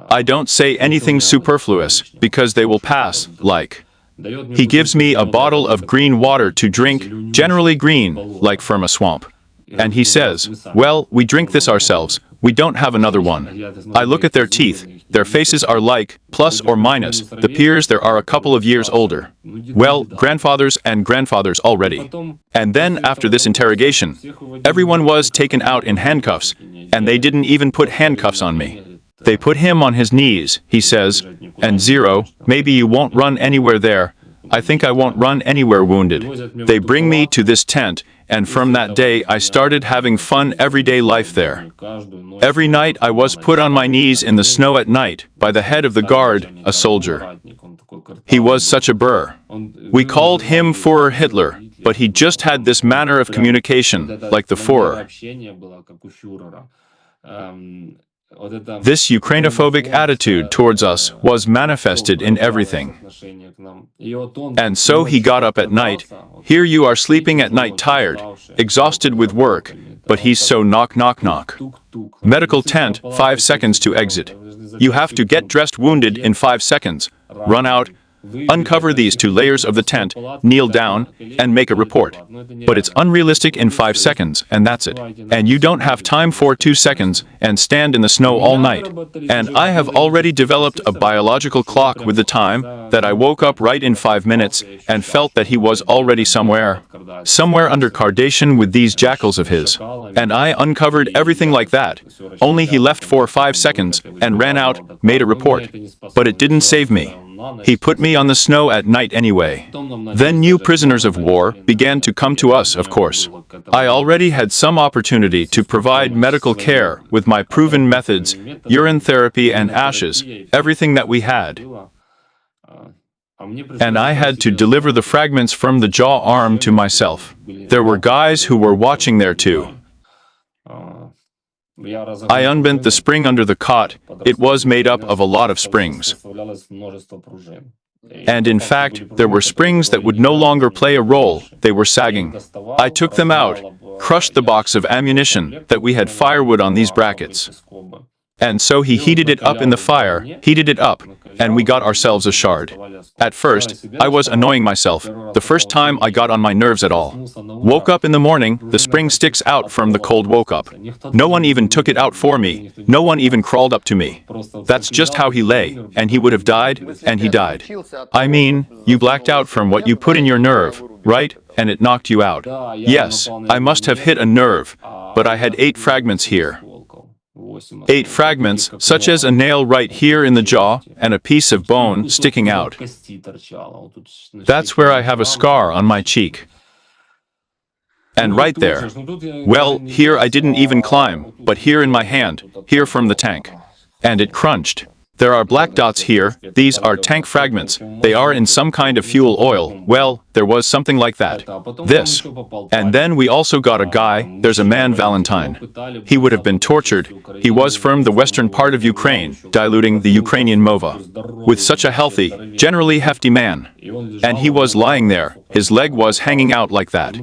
I don't say anything superfluous, because they will pass, like. He gives me a bottle of green water to drink, generally green, like from a swamp. And he says, well, we drink this ourselves. We don't have another one. I look at their teeth. Their faces are like, plus or minus, the peers there are a couple of years older. Well, grandfathers and grandfathers already. And then after this interrogation, everyone was taken out in handcuffs, and they didn't even put handcuffs on me. They put him on his knees, he says, and zero, maybe you won't run anywhere there. I think I won't run anywhere wounded. They bring me to this tent, and from that day I started having fun everyday life there. Every night I was put on my knees in the snow at night by the head of the guard, a soldier. He was such a burr. We called him Führer Hitler, but he just had this manner of communication, like the Führer. This Ukrainophobic attitude towards us was manifested in everything. And so he got up at night. Here you are sleeping at night tired, exhausted with work, but he's so knock knock knock. Medical tent, 5 seconds to exit. You have to get dressed wounded in 5 seconds, run out, uncover these 2 layers of the tent, kneel down, and make a report. But it's unrealistic in 5 seconds, and that's it. And you don't have time for 2 seconds, and stand in the snow all night. And I have already developed a biological clock with the time, that I woke up right in 5 minutes, and felt that he was already somewhere under Kardashian with these jackals of his. And I uncovered everything like that, only he left for 5 seconds, and ran out, made a report. But it didn't save me. He put me on the snow at night anyway. Then new prisoners of war began to come to us, of course. I already had some opportunity to provide medical care with my proven methods, urine therapy and ashes, everything that we had. And I had to deliver the fragments from the jaw arm to myself. There were guys who were watching there too. I unbent the spring under the cot. It was made up of a lot of springs. And in fact, there were springs that would no longer play a role, they were sagging. I took them out, crushed the box of ammunition that we had firewood on these brackets. And so he heated it up in the fire, heated it up, and we got ourselves a shard. At first, I was annoying myself, the first time I got on my nerves at all. Woke up in the morning, the spring sticks out from the cold woke up. No one even took it out for me, no one even crawled up to me. That's just how he lay, and he would have died, and he died. I mean, you blacked out from what you put in your nerve, right? And it knocked you out. Yes, I must have hit a nerve, but I had 8 fragments here. 8 fragments, such as a nail right here in the jaw and a piece of bone sticking out. That's where I have a scar on my cheek. And right there. Well, here I didn't even climb, but here in my hand, here from the tank. And it crunched. There are black dots here, these are tank fragments, they are in some kind of fuel oil, well, there was something like that. This. And then we also got a guy, there's a man Valentine. He would have been tortured, he was from the western part of Ukraine, diluting the Ukrainian mova. With such a healthy, generally hefty man. And he was lying there, his leg was hanging out like that.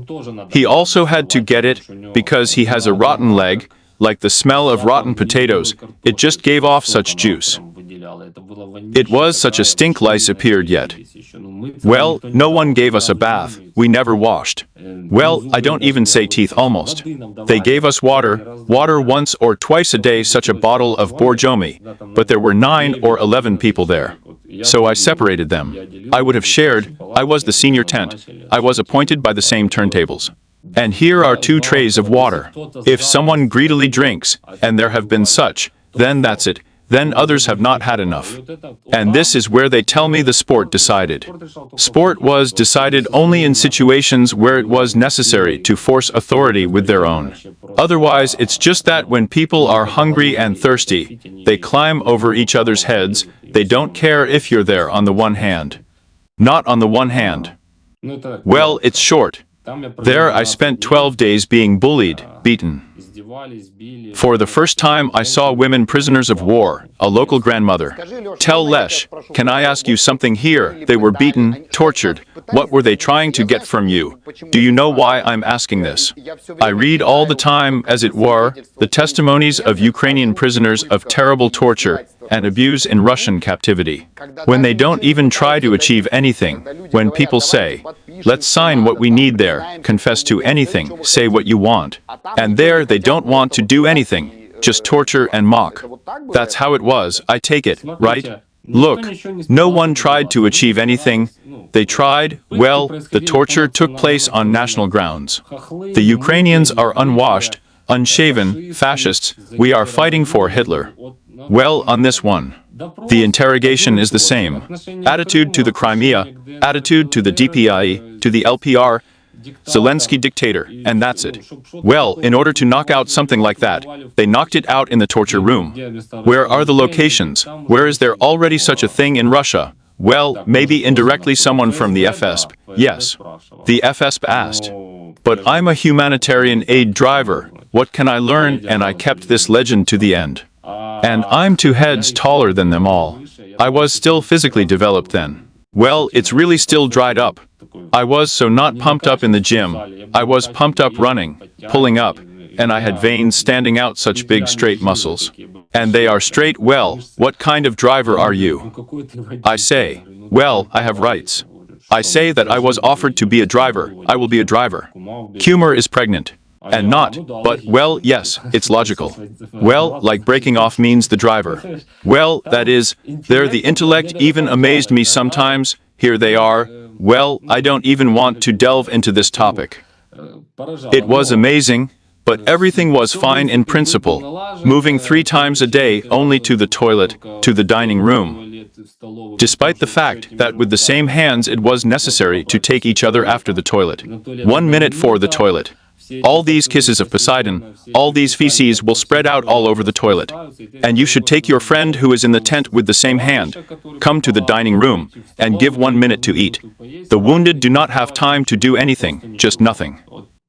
He also had to get it, because he has a rotten leg, like the smell of rotten potatoes, it just gave off such juice. It was such a stink lice appeared yet. Well, no one gave us a bath, we never washed. Well, I don't even say teeth almost. They gave us water once or twice a day, such a bottle of Borjomi, but there were 9 or 11 people there. So I separated them. I would have shared, I was the senior tent, I was appointed by the same turntables. And here are 2 trays of water. If someone greedily drinks, and there have been such, then that's it. Then others have not had enough. And this is where they tell me the sport decided. Sport was decided only in situations where it was necessary to force authority with their own. Otherwise, it's just that when people are hungry and thirsty, they climb over each other's heads, they don't care if you're there on the one hand. Not on the one hand. Well, it's short. There I spent 12 days being bullied, beaten. For the first time I saw women prisoners of war, a local grandmother. Tell Lesh, can I ask you something here? They were beaten, tortured. What were they trying to get from you? Do you know why I'm asking this? I read all the time, as it were, the testimonies of Ukrainian prisoners of terrible torture and abuse in Russian captivity. When they don't even try to achieve anything, when people say, let's sign what we need there, confess to anything, say what you want. And there they don't want to do anything, just torture and mock. That's how it was, I take it, right? Look, no one tried to achieve anything. They tried, well, the torture took place on national grounds. The Ukrainians are unwashed, unshaven, fascists, we are fighting for Hitler. Well, on this one, the interrogation is the same. Attitude to the Crimea, attitude to the DPI, to the LPR, Zelensky dictator, and that's it. Well, in order to knock out something like that, they knocked it out in the torture room. Where are the locations? Where is there already such a thing in Russia? Well, maybe indirectly someone from the FSB, yes. The FSB asked. But I'm a humanitarian aid driver, what can I learn? And I kept this legend to the end. And I'm 2 heads taller than them all. I was still physically developed then. Well, it's really still dried up. I was so not pumped up in the gym. I was pumped up running, pulling up, and I had veins standing out, such big straight muscles. And they are straight. Well, what kind of driver are you? I say, well, I have rights. I say that I was offered to be a driver, I will be a driver. Kumar is pregnant. And not, but, well, yes, it's logical. Well, like breaking off means the driver. Well, that is, there the intellect even amazed me sometimes, here they are. Well, I don't even want to delve into this topic. It was amazing, but everything was fine in principle. Moving 3 times a day only to the toilet, to the dining room. Despite the fact that with the same hands it was necessary to take each other after the toilet. 1 minute for the toilet. All these kisses of Poseidon, all these feces will spread out all over the toilet. And you should take your friend who is in the tent with the same hand, come to the dining room, and give 1 minute to eat. The wounded do not have time to do anything, just nothing.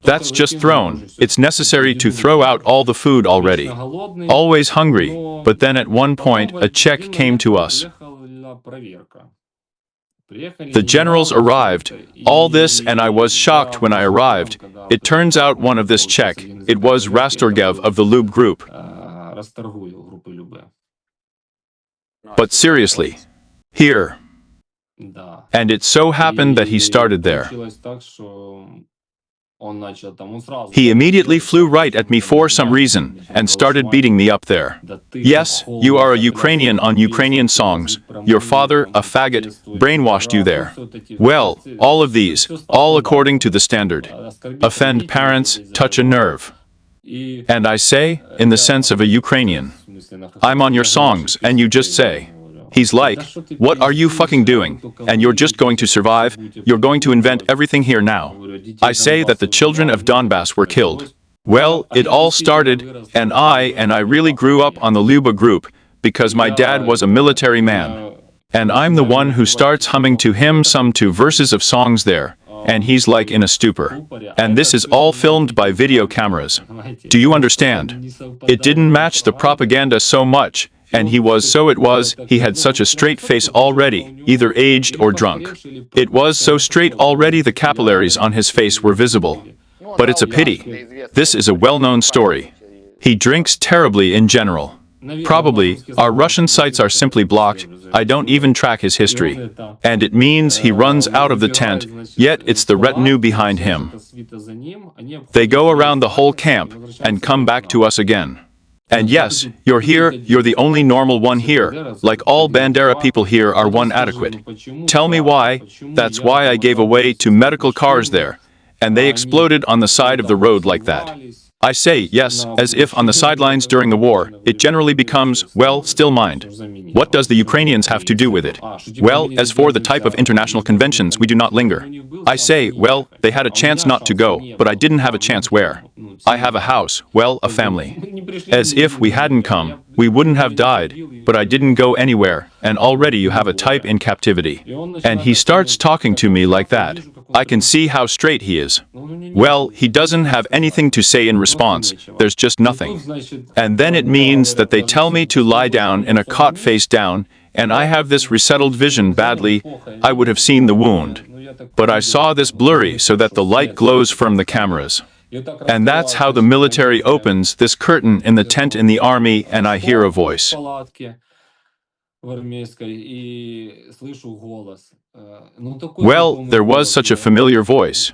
That's just thrown. It's necessary to throw out all the food already. Always hungry, but then at one point a check came to us. The generals arrived, all this, and I was shocked when I arrived. It turns out one of this check, it was Rastorgev of the Lube group. But seriously, here. And it so happened that he started there. He immediately flew right at me for some reason, and started beating me up there. Yes, you are a Ukrainian on Ukrainian songs, your father, a faggot, brainwashed you there. Well, all of these, all according to the standard. Offend parents, touch a nerve. And I say, in the sense of a Ukrainian, I'm on your songs, and you just say. He's like, what are you fucking doing? And you're just going to survive? You're going to invent everything here now. I say that the children of Donbass were killed. Well, it all started, and I really grew up on the Luba group, because my dad was a military man. And I'm the one who starts humming to him some 2 verses of songs there, and he's like in a stupor. And this is all filmed by video cameras. Do you understand? It didn't match the propaganda so much, and he had such a straight face already, either aged or drunk. It was so straight already the capillaries on his face were visible. But it's a pity. This is a well-known story. He drinks terribly in general. Probably, our Russian sites are simply blocked. I don't even track his history. And it means he runs out of the tent, yet it's the retinue behind him. They go around the whole camp and come back to us again. And yes, you're here, you're the only normal one here, like all Bandera people here are one adequate. Tell me why. That's why I gave away 2 medical cars there, and they exploded on the side of the road like that. I say, yes, as if on the sidelines during the war, it generally becomes, well, still mind. What does the Ukrainians have to do with it? Well, as for the type of international conventions, we do not linger. I say, well, they had a chance not to go, but I didn't have a chance where? I have a house, well, a family. As if we hadn't come, we wouldn't have died, but I didn't go anywhere, and already you have a type in captivity. And he starts talking to me like that. I can see how straight he is. Well, he doesn't have anything to say in response, there's just nothing. And then it means that they tell me to lie down in a cot face down, and I have this resettled vision badly, I would have seen the wound. But I saw this blurry so that the light glows from the cameras. And that's how the military opens this curtain in the tent in the army, and I hear a voice. Well, there was such a familiar voice.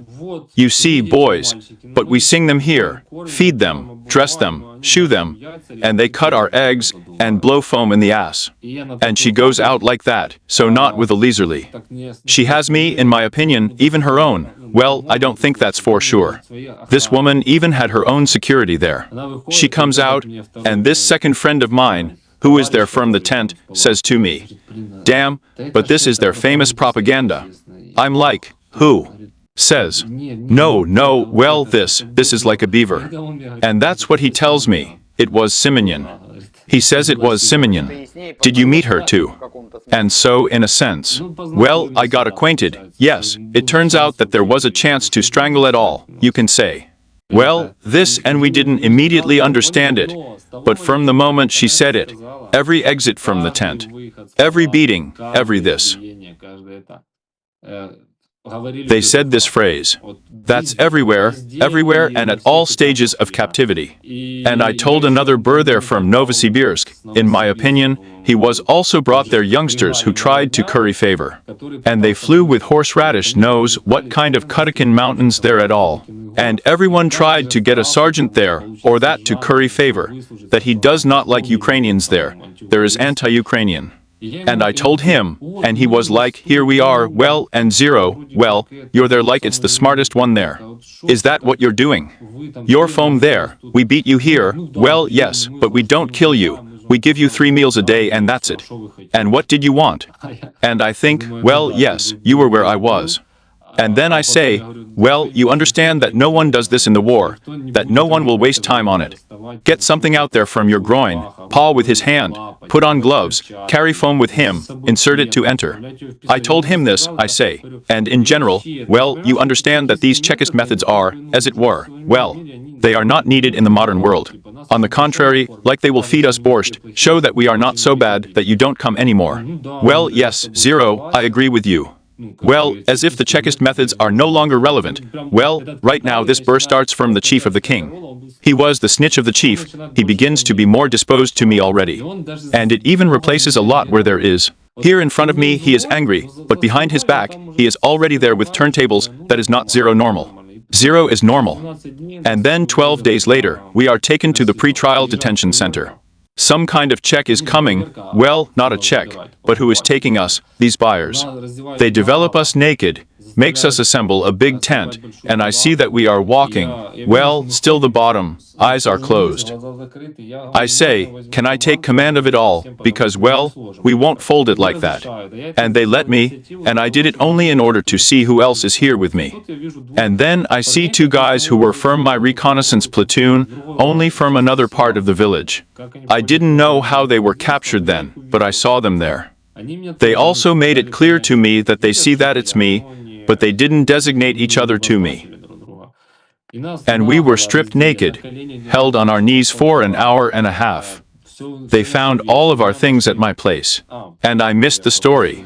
You see, boys, but we sing them here, feed them, dress them, shoe them, and they cut our eggs and blow foam in the ass. And she goes out like that, so not with a leisurely. She has me, in my opinion, even her own. Well, I don't think that's for sure. This woman even had her own security there. She comes out, and this second friend of mine, who is there from the tent, says to me, damn, but this is their famous propaganda. I'm like, who? Says, no, well, this is like a beaver. And that's what he tells me. It was Simonyan. He says it was Simonyan. Did you meet her too? And so, in a sense, well, I got acquainted. Yes, it turns out that there was a chance to strangle it all, you can say. Well, this, and we didn't immediately understand it, but from the moment she said it, every exit from the tent, every beating, every this. They said this phrase. That's everywhere, and at all stages of captivity. And I told another Bur there from Novosibirsk, in my opinion, he was also brought there youngsters who tried to curry favor. And they flew with horseradish knows what kind of Kutakin mountains there at all. And everyone tried to get a sergeant there, or that to curry favor, that he does not like Ukrainians there. There is anti-Ukrainian. And I told him, and he was like, here we are, well, and zero, well, you're there like it's the smartest one there. Is that what you're doing? You're foam there, we beat you here, well, yes, but we don't kill you. We give you 3 meals a day and that's it. And what did you want? And I think, well, yes, you were where I was. And then I say, well, you understand that no one does this in the war, that no one will waste time on it. Get something out there from your groin, paw with his hand, put on gloves, carry foam with him, insert it to enter. I told him this, I say, and in general, well, you understand that these Chekist methods are, as it were, well, they are not needed in the modern world. On the contrary, like they will feed us borscht, show that we are not so bad that you don't come anymore. Well, yes, zero, I agree with you. Well, as if the Chekist methods are no longer relevant. Well, right now this burr starts from the chief of the king. He was the snitch of the chief, he begins to be more disposed to me already. And it even replaces a lot where there is. Here in front of me he is angry, but behind his back, he is already there with turntables, that is not zero normal. Zero is normal. And then 12 days later, we are taken to the pre-trial detention center. Some kind of Czech is coming, well, not a Czech, but who is taking us, these buyers. They develop us naked, makes us assemble a big tent, and I see that we are walking, well, still the bottom, eyes are closed. I say, can I take command of it all, because, well, we won't fold it like that. And they let me, and I did it only in order to see who else is here with me. And then I see two guys who were from my reconnaissance platoon, only from another part of the village. I didn't know how they were captured then, but I saw them there. They also made it clear to me that they see that it's me, but they didn't designate each other to me. And we were stripped naked, held on our knees for an hour and a half. They found all of our things at my place, and I missed the story.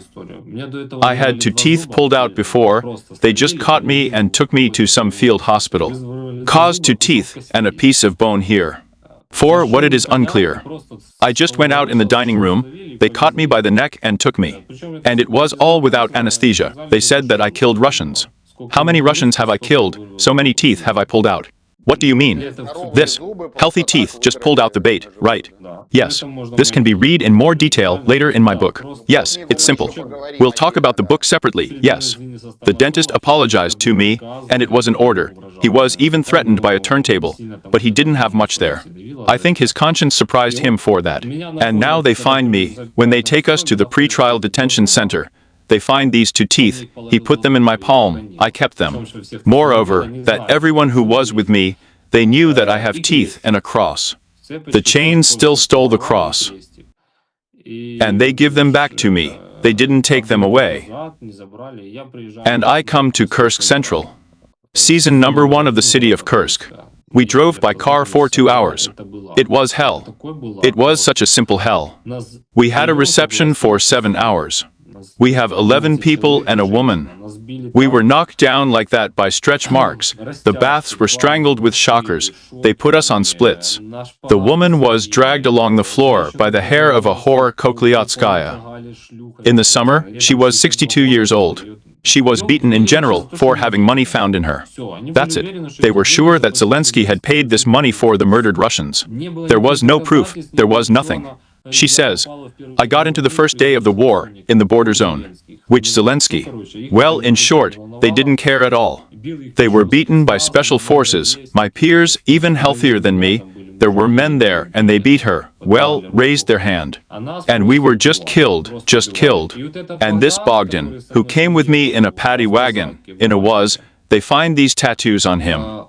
I had two teeth pulled out before, they just caught me and took me to some field hospital. Caused two teeth and a piece of bone here. For what it is unclear. I just went out in the dining room, they caught me by the neck and took me. And it was all without anesthesia. They said that I killed Russians. How many Russians have I killed? So many teeth have I pulled out. What do you mean? This. Healthy teeth just pulled out the bait, right? Yes. This can be read in more detail later in my book. Yes, it's simple. We'll talk about the book separately, yes. The dentist apologized to me, and it was an order. He was even threatened by a turntable, but he didn't have much there. I think his conscience surprised him for that. And now they find me, when they take us to the pre-trial detention center. They find these two teeth, he put them in my palm, I kept them. Moreover, that everyone who was with me, they knew that I have teeth and a cross. The chains still stole the cross. And they give them back to me, they didn't take them away. And I come to Kursk Central. Season number 1 of the city of Kursk. We drove by car for 2 hours. It was hell. It was such a simple hell. We had a reception for 7 hours. We have 11 people and a woman. We were knocked down like that by stretch marks. The baths were strangled with shockers. They put us on splits. The woman was dragged along the floor by the hair of a whore Kokliatskaya. In the summer, she was 62 years old. She was beaten in general for having money found in her. That's it. They were sure that Zelensky had paid this money for the murdered Russians. There was no proof. There was nothing. She says, I got into the first day of the war, in the border zone. Which Zelensky? Well, in short, they didn't care at all. They were beaten by special forces, my peers, even healthier than me. There were men there, and they beat her, well, raised their hand. And we were just killed. And this Bogdan, who came with me in a paddy wagon, in a was, they find these tattoos on him.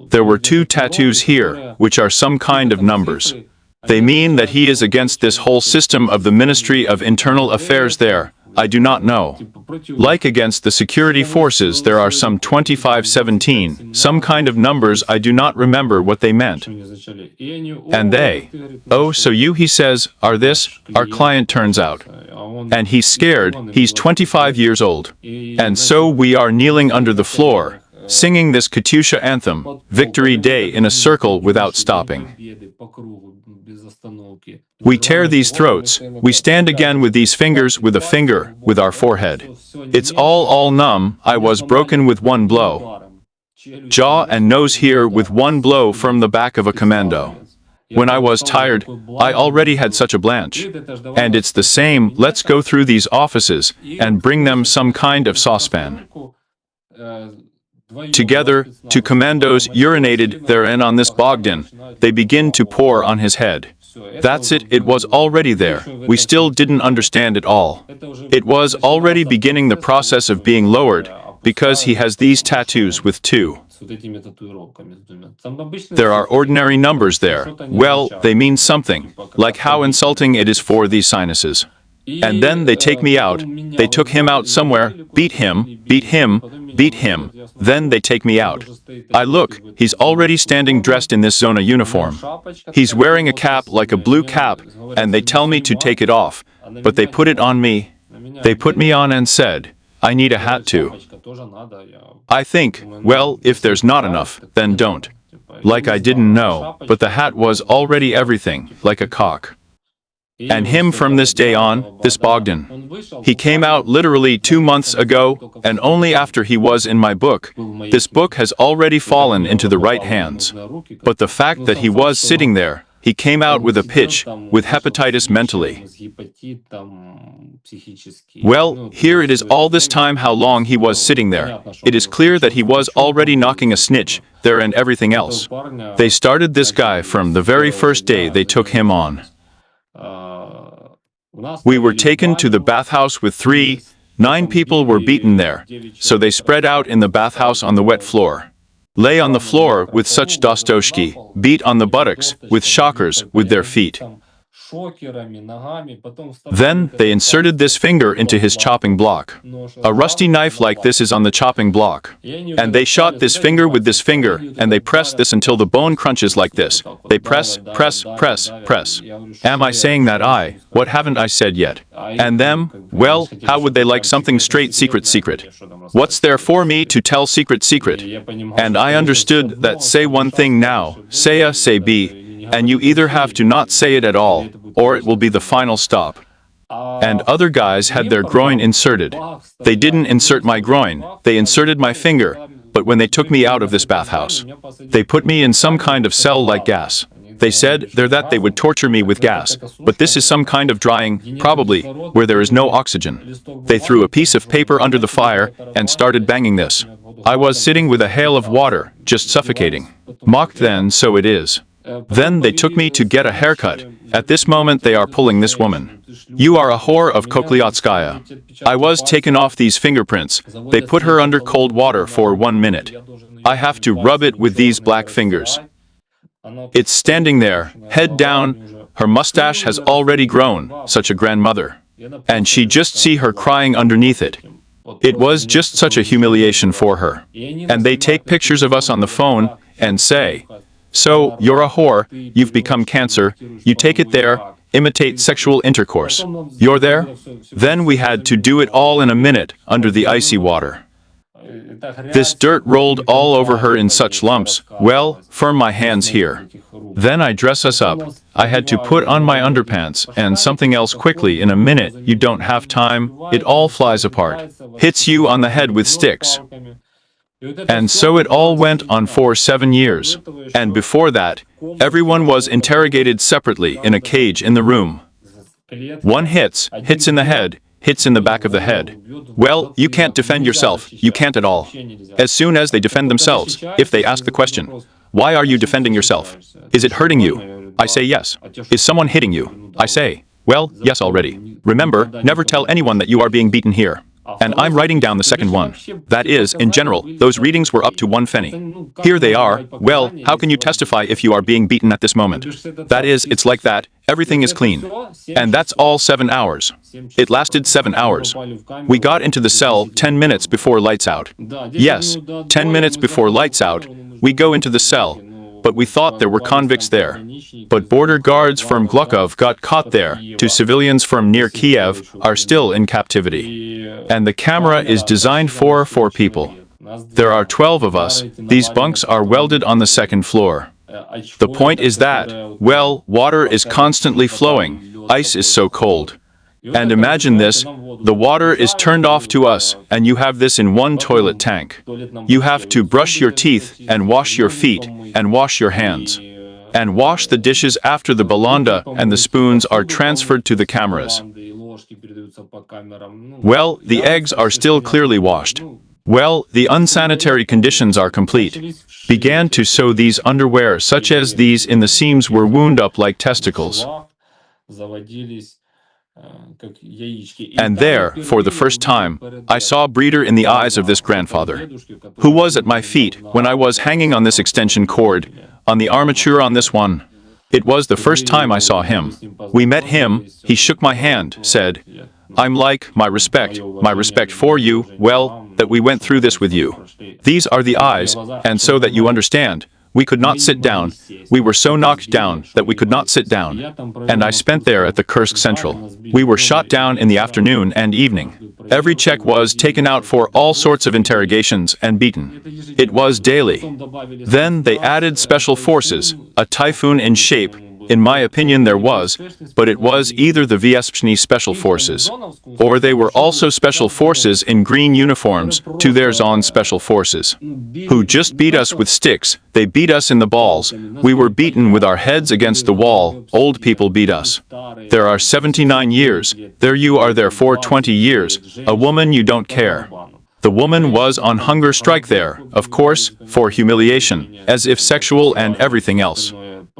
There were 2 tattoos here, which are some kind of numbers. They mean that he is against this whole system of the Ministry of Internal Affairs there. I do not know. Like against the security forces, there are some 2517, some kind of numbers. I do not remember what they meant. And they, oh, so you, he says, are this, our client turns out. And he's scared, he's 25 years old. And so we are kneeling under the floor, singing this Katyusha anthem, Victory Day, in a circle without stopping. We tear these throats, we stand again with these fingers, with a finger, with our forehead. It's all numb. I was broken with 1 blow. Jaw and nose here with 1 blow from the back of a commando. When I was tired, I already had such a blanch. And it's the same, let's go through these offices, and bring them some kind of saucepan. Together, 2 commandos urinated therein on this Bogdan. They begin to pour on his head. That's it, it was already there. We still didn't understand it all. It was already beginning the process of being lowered, because he has these tattoos with 2. There are ordinary numbers there. Well, they mean something, like how insulting it is for these sinuses. And then they take me out. They took him out somewhere, beat him. Then they take me out. I look, he's already standing dressed in this Zona uniform. He's wearing a cap like a blue cap, and they tell me to take it off. But they put it on me. They put me on and said, I need a hat too. I think, well, if there's not enough, then don't. Like I didn't know, but the hat was already everything, like a cock. And him from this day on, this Bogdan. He came out literally 2 months ago, and only after he was in my book. This book has already fallen into the right hands. But the fact that he was sitting there, He came out with a pitch, with hepatitis mentally. Well, here it is all this time how long he was sitting there. It is clear that he was already knocking a snitch there and everything else. They started this guy from the very first day they took him on. We were taken to the bathhouse with 9 people were beaten there, so they spread out in the bathhouse on the wet floor. Lay on the floor with such dostoshki, beat on the buttocks with shockers with their feet. Then they inserted this finger into his chopping block. A rusty knife like this is on the chopping block. And they shot this finger with this finger, and they press this until the bone crunches like this. They press, press, press, press. Am I saying that what haven't I said yet? And them, well, how would they like something straight secret? What's there for me to tell secret? And I understood that say one thing now, say A, say B, and you either have to not say it at all, or it will be the final stop. And other guys had their groin inserted. They didn't insert my groin, they inserted my finger, but when they took me out of this bathhouse, they put me in some kind of cell like gas. They said there that they would torture me with gas, but this is some kind of drying, probably, where there is no oxygen. They threw a piece of paper under the fire and started banging this. I was sitting with a hail of water, just suffocating. Mocked then, so it is. Then they took me to get a haircut. At this moment they are pulling this woman. You are a whore of Kokliatskaya. I was taken off these fingerprints. They put her under cold water for 1 minute. I have to rub it with these black fingers. It's standing there, head down. Her mustache has already grown, such a grandmother. And she just see her crying underneath it. It was just such a humiliation for her. And they take pictures of us on the phone and say, so, you're a whore, you've become cancer, you take it there, imitate sexual intercourse. You're there? Then we had to do it all in a minute, under the icy water. This dirt rolled all over her in such lumps, well, firm my hands here. Then I dress us up. I had to put on my underpants and something else quickly in a minute, you don't have time, it all flies apart. Hits you on the head with sticks. And so it all went on for 7 years. And before that, everyone was interrogated separately in a cage in the room. One hits in the head, hits in the back of the head. Well, you can't defend yourself, you can't at all. As soon as they defend themselves, if they ask the question, why are you defending yourself? Is it hurting you? I say yes. Is someone hitting you? I say, well, yes already. Remember, never tell anyone that you are being beaten here. And I'm writing down the second one. That is, in general, those readings were up to 1 penny. Here they are. Well, how can you testify if you are being beaten at this moment? That is, it's like that. Everything is clean. And that's all 7 hours. It lasted 7 hours. We got into the cell 10 minutes before lights out. Yes, 10 minutes before lights out, we go into the cell. But we thought there were convicts there. But border guards from Glukov got caught there. 2 civilians from near Kiev are still in captivity. And the camera is designed for 4 people. There are 12 of us. These bunks are welded on the 2nd floor. The point is that, well, water is constantly flowing. Ice is so cold. And imagine this, the water is turned off to us, and you have this in 1 toilet tank. You have to brush your teeth, and wash your feet, and wash your hands. And wash the dishes after the balanda and the spoons are transferred to the cameras. Well, the eggs are still clearly washed. Well, the unsanitary conditions are complete. Began to sew these underwear such as these in the seams were wound up like testicles. And there, for the first time, I saw breeder in the eyes of this grandfather, who was at my feet when I was hanging on this extension cord, on the armature on this one. It was the first time I saw him. We met him, he shook my hand, said, I'm like, my respect for you, well, that we went through this with you. These are the eyes, and so that you understand, we could not sit down. We were so knocked down that we could not sit down. And I spent there at the Kursk Central. We were shot down in the afternoon and evening. Every Czech was taken out for all sorts of interrogations and beaten. It was daily. Then they added special forces, a typhoon in shape, In my opinion, there was, but it was either the VSPSHNI Special Forces, or they were also special forces in green uniforms to their own special forces, who just beat us with sticks. They beat us in the balls. We were beaten with our heads against the wall. Old people beat us. There are 79 years. There you are there for 20 years. A woman, you don't care. The woman was on hunger strike there, of course, for humiliation, as if sexual and everything else.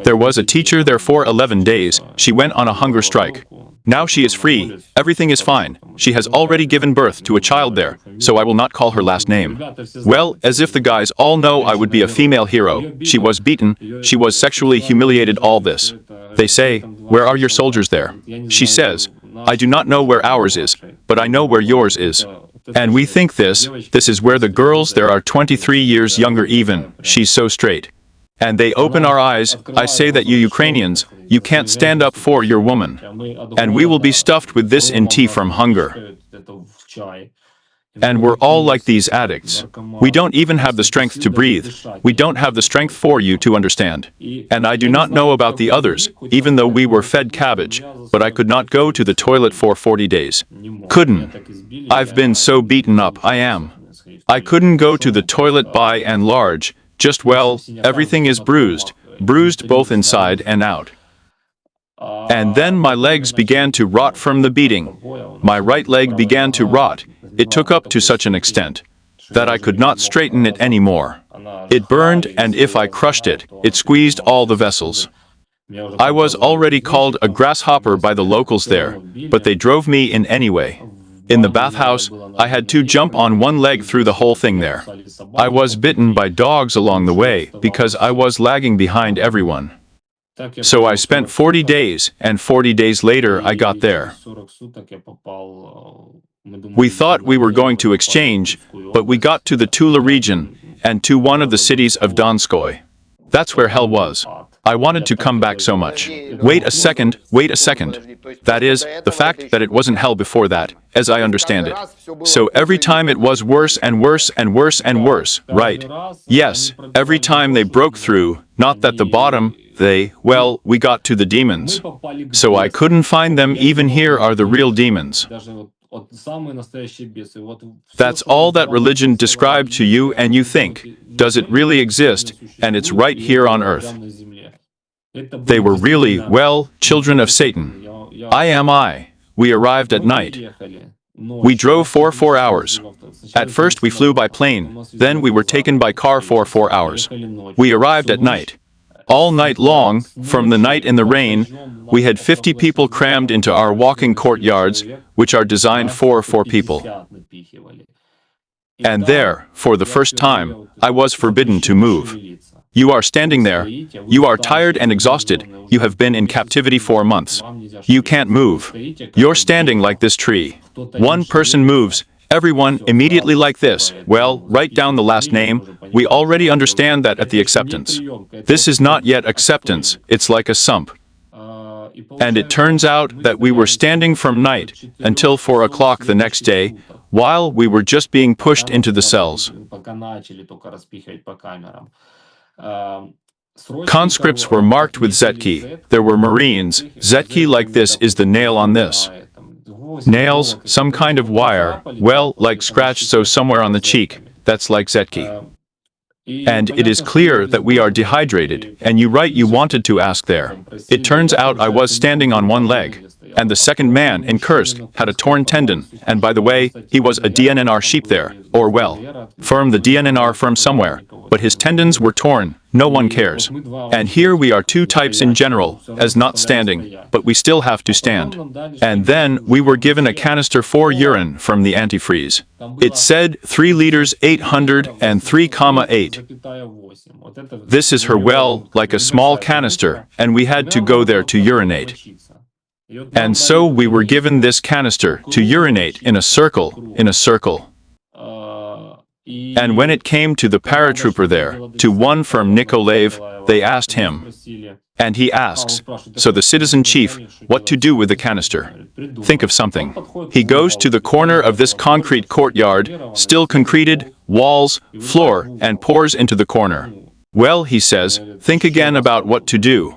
There was a teacher there for 11 days. She went on a hunger strike. Now she is free. Everything is fine. She has already given birth to a child there, so I will not call her last name. Well, as if the guys all know I would be a female hero. She was beaten. She was sexually humiliated, all this. They say, "Where are your soldiers there?" She says, "I do not know where ours is, but I know where yours is." And we think this is where the girls there are 23 years younger even. She's so straight. And they open our eyes. I say that you Ukrainians, you can't stand up for your woman. And we will be stuffed with this in tea from hunger. And we're all like these addicts. We don't even have the strength to breathe. We don't have the strength for you to understand. And I do not know about the others, even though we were fed cabbage, but I could not go to the toilet for 40 days. Couldn't. I've been so beaten up, I am. I couldn't go to the toilet by and large. Just, well, everything is bruised both inside and out. And then my legs began to rot from the beating. My right leg began to rot. It took up to such an extent that I could not straighten it anymore. It burned, and if I crushed it, it squeezed all the vessels. I was already called a grasshopper by the locals there, but they drove me in anyway. In the bathhouse, I had to jump on one leg through the whole thing there. I was bitten by dogs along the way because I was lagging behind everyone. So I spent 40 days, and 40 days later I got there. We thought we were going to exchange, but we got to the Tula region, and to one of the cities of Donskoy. That's where hell was. I wanted to come back so much. Wait a second. That is, the fact that it wasn't hell before that, as I understand it. So every time it was worse and worse and worse and worse, right? Yes, every time they broke through, not that the bottom, we got to the demons. So I couldn't find them. Even here are the real demons. That's all that religion described to you, and you think, does it really exist? And it's right here on earth. They were really, children of Satan. We arrived at night. We drove for 4 hours. At first we flew by plane, then we were taken by car for 4 hours. We arrived at night. All night long, from the night in the rain, we had 50 people crammed into our walking courtyards, which are designed for 4 people. And there, for the first time, I was forbidden to move. You are standing there. You are tired and exhausted. You have been in captivity for months. You can't move. You're standing like this tree. One person moves. Everyone immediately like this. Write down the last name. We already understand that at the acceptance. This is not yet acceptance. It's like a sump. And it turns out that we were standing from night until 4 o'clock the next day, while we were just being pushed into the cells. Conscripts were marked with Zetki. There were Marines. Zetki like this is the nail on this. Nails, some kind of wire, like scratched so somewhere on the cheek. That's like Zetki. And it is clear that we are dehydrated, and you wanted to ask there. It turns out I was standing on one leg. And the second man in Kursk had a torn tendon, and by the way, he was a DNR sheep there, or firm the DNR firm somewhere, but his tendons were torn, no one cares. And here we are 2 types in general, as not standing, but we still have to stand. And then we were given a canister for urine from the antifreeze. It said 3 liters 803,8. This is her like a small canister, and we had to go there to urinate. And so we were given this canister to urinate in a circle. And when it came to the paratrooper there, to one from Nikolaev, they asked him. And he asks, so the citizen chief, what to do with the canister? Think of something. He goes to the corner of this concrete courtyard, still concreted, walls, floor, and pours into the corner. He says, think again about what to do.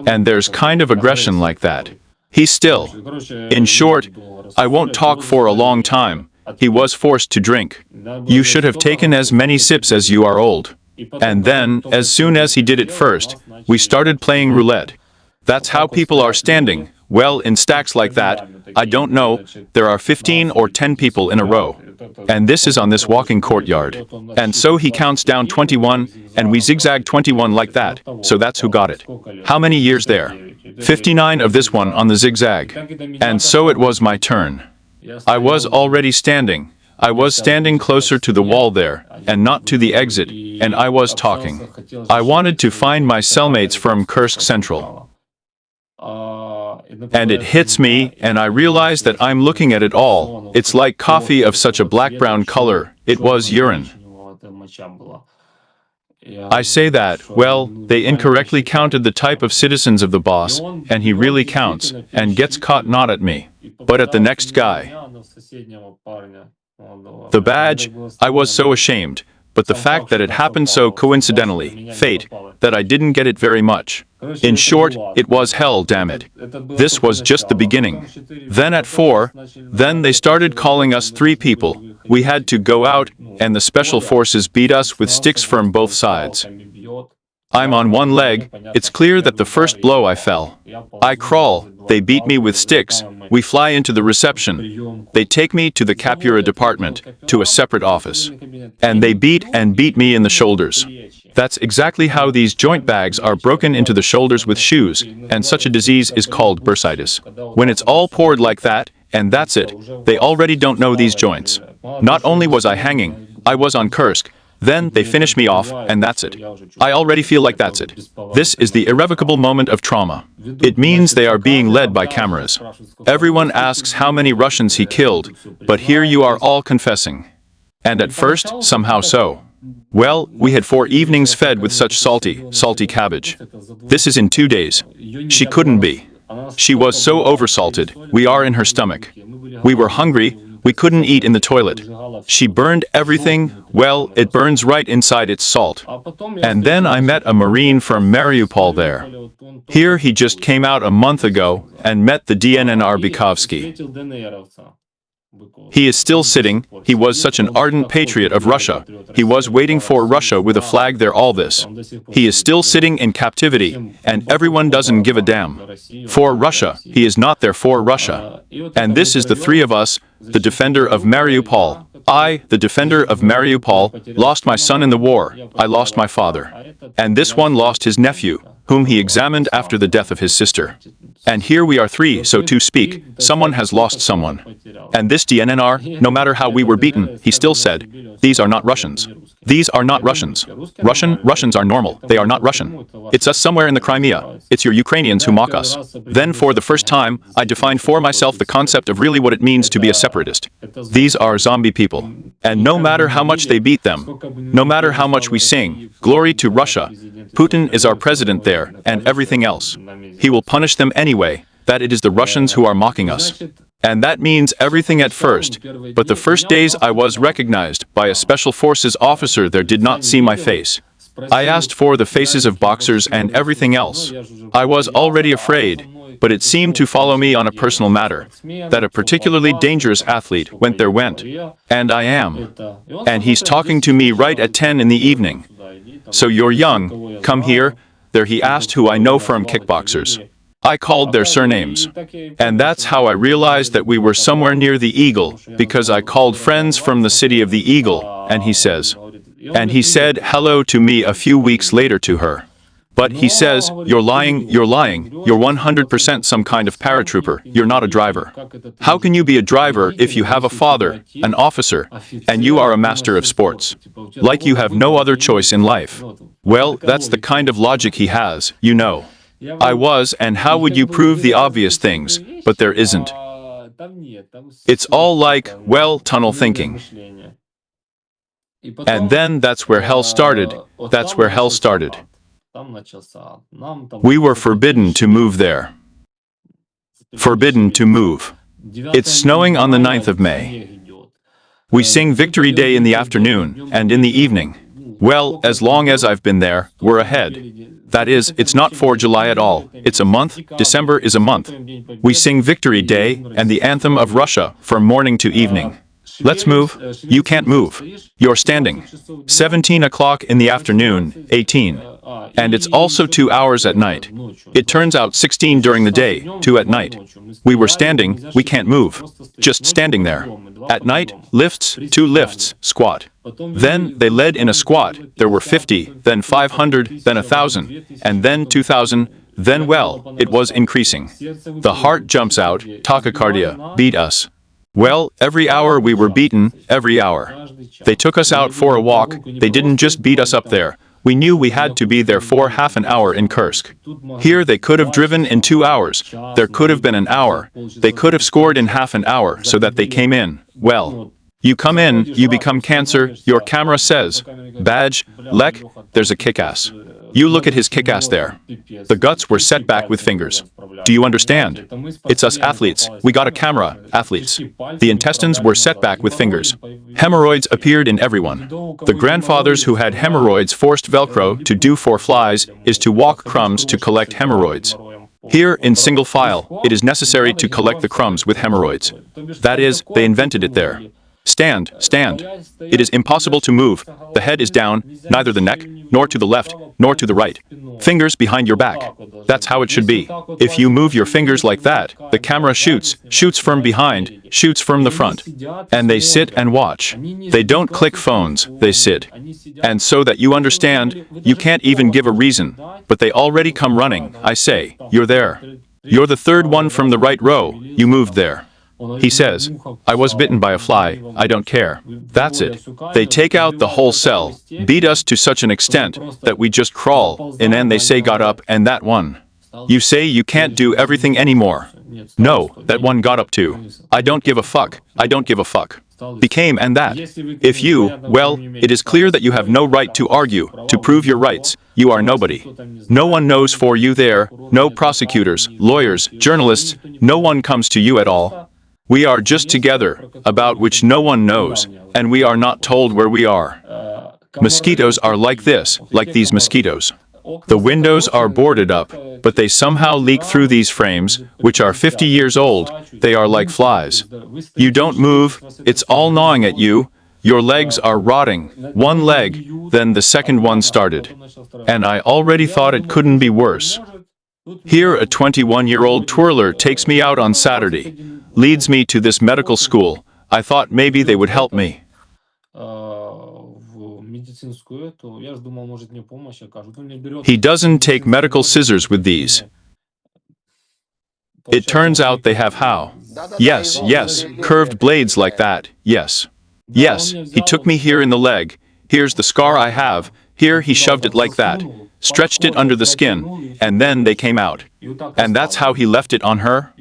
And there's kind of aggression like that. He's still. In short, I won't talk for a long time. He was forced to drink. You should have taken as many sips as you are old. And then, as soon as he did it first, we started playing roulette. That's how people are standing. Well, in stacks like that, I don't know, there are 15 or 10 people in a row. And this is on this walking courtyard. And so he counts down 21, and we zigzag 21 like that, so that's who got it. How many years there? 59 of this one on the zigzag. And so it was my turn. I was already standing. I was standing closer to the wall there, and not to the exit, and I was talking. I wanted to find my cellmates from Kursk Central. And it hits me, and I realize that I'm looking at it all. It's like coffee of such a black-brown color. It was urine. I say that, well, they incorrectly counted the type of citizens of the boss, and he really counts, and gets caught not at me, but at the next guy. The badge, I was so ashamed, but the fact that it happened so coincidentally, fate, that I didn't get it very much. In short, it was hell, damn it. This was just the beginning. Then at 4, then they started calling us 3 people. We had to go out, and the special forces beat us with sticks from both sides. I'm on one leg, it's clear that the first blow I fell. I crawl, they beat me with sticks, we fly into the reception. They take me to the Capura department, to a separate office. And they beat me in the shoulders. That's exactly how these joint bags are broken into the shoulders with shoes, and such a disease is called bursitis. When it's all poured like that, and that's it, they already don't know these joints. Not only was I hanging, I was on Kursk. Then they finish me off, and that's it. I already feel like that's it. This is the irrevocable moment of trauma. It means they are being led by cameras. Everyone asks how many Russians he killed, but here you are all confessing. And at first, somehow so. Well, we had 4 evenings fed with such salty cabbage. This is in 2 days. She couldn't be. She was so oversalted, we are in her stomach. We were hungry, we couldn't eat in the toilet. She burned everything, well, it burns right inside its salt. And then I met a Marine from Mariupol there. Here he just came out a month ago and met the DNR Bykovsky. He is still sitting, he was such an ardent patriot of Russia. He was waiting for Russia with a flag there all this. He is still sitting in captivity, and everyone doesn't give a damn. For Russia, he is not there for Russia. And this is the 3 of us, the defender of Mariupol. I, the defender of Mariupol, lost my son in the war, I lost my father. And this one lost his nephew, whom he examined after the death of his sister. And here we are 3, so to speak, someone has lost someone. And this DNR, no matter how we were beaten, he still said, these are not Russians. These are not Russians. Russians are normal, they are not Russian. It's us somewhere in the Crimea, it's your Ukrainians who mock us. Then for the first time, I defined for myself the concept of really what it means to be a separatist. These are zombie people. And no matter how much they beat them, no matter how much we sing, glory to Russia, Putin is our president there, and everything else. He will punish them anyway, that it is the Russians who are mocking us. And that means everything at first, but the first days I was recognized by a special forces officer there did not see my face. I asked for the faces of boxers and everything else. I was already afraid, but it seemed to follow me on a personal matter, that a particularly dangerous athlete went, and I am. And he's talking to me right at 10 in the evening. So you're young, come here, there he asked who I know from kickboxers. I called their surnames. And that's how I realized that we were somewhere near the Eagle, because I called friends from the city of the Eagle, and he said hello to me a few weeks later to her. But he says, you're lying, you're 100% some kind of paratrooper, you're not a driver. How can you be a driver if you have a father, an officer, and you are a master of sports? Like you have no other choice in life. Well, that's the kind of logic he has, you know. I was, and how would you prove the obvious things, but there isn't. It's all like, well, tunnel thinking. And then that's where hell started, We were forbidden to move there. Forbidden to move. It's snowing on the 9th of May. We sing Victory Day in the afternoon, and in the evening. Well, as long as I've been there, we're ahead. That is, it's not for July at all. It's a month. December is a month. We sing Victory Day and the anthem of Russia from morning to evening. Let's move. You can't move. You're standing. 17 o'clock in the afternoon, 18. And it's also 2 hours at night. It turns out 16 during the day, 2 at night. We were standing, we can't move. Just standing there. At night, lifts, 2 lifts, squat. Then they led in a squat. There were 50, then 500, then 1,000, and then 2,000. Then, well, it was increasing. The heart jumps out, tachycardia, beat us. Well, every hour we were beaten, every hour. They took us out for a walk. They didn't just beat us up there. We knew we had to be there for half an hour in Kursk. Here they could have driven in 2 hours. There could have been an hour. They could have scored in half an hour so that they came in. Well, you come in, you become cancer, your camera says, badge, lek, there's a kick-ass. You look at his kick-ass there. The guts were set back with fingers. Do you understand? It's us athletes. We got a camera, athletes. The intestines were set back with fingers. Hemorrhoids appeared in everyone. The grandfathers who had hemorrhoids forced Velcro to do for flies is to walk crumbs to collect hemorrhoids. Here, in single file, it is necessary to collect the crumbs with hemorrhoids. That is, they invented it there. Stand, stand. It is impossible to move. The head is down, neither the neck, nor to the left, nor to the right. Fingers behind your back. That's how it should be. If you move your fingers like that, the camera shoots from behind, shoots from the front. And they sit and watch. They don't click phones, they sit. And so that you understand, you can't even give a reason. But they already come running, I say, you're there. You're the third one from the right row, you moved there. He says, I was bitten by a fly, I don't care. That's it. They take out the whole cell, beat us to such an extent that we just crawl, and then they say got up and that one. You say you can't do everything anymore. No, that one got up too. I don't give a fuck, I don't give a fuck. Became and that. If you, well, it is clear that you have no right to argue, to prove your rights. You are nobody. No one knows for you there, no prosecutors, lawyers, journalists, no one comes to you at all. We are just together, about which no one knows, and we are not told where we are. Mosquitoes are like this, like these mosquitoes. The windows are boarded up, but they somehow leak through these frames, which are 50 years old. They are like flies. You don't move, it's all gnawing at you. Your legs are rotting, one leg, then the second one started. And I already thought it couldn't be worse. Here a 21-year-old twirler takes me out on Saturday, leads me to this medical school. I thought maybe they would help me. He doesn't take medical scissors with these. It turns out they have how? Yes, yes, curved blades like that, yes. Yes, he took me here in the leg. Here's the scar I have. Here he shoved it like that, stretched it under the skin, and then they came out. And that's how he left it on her?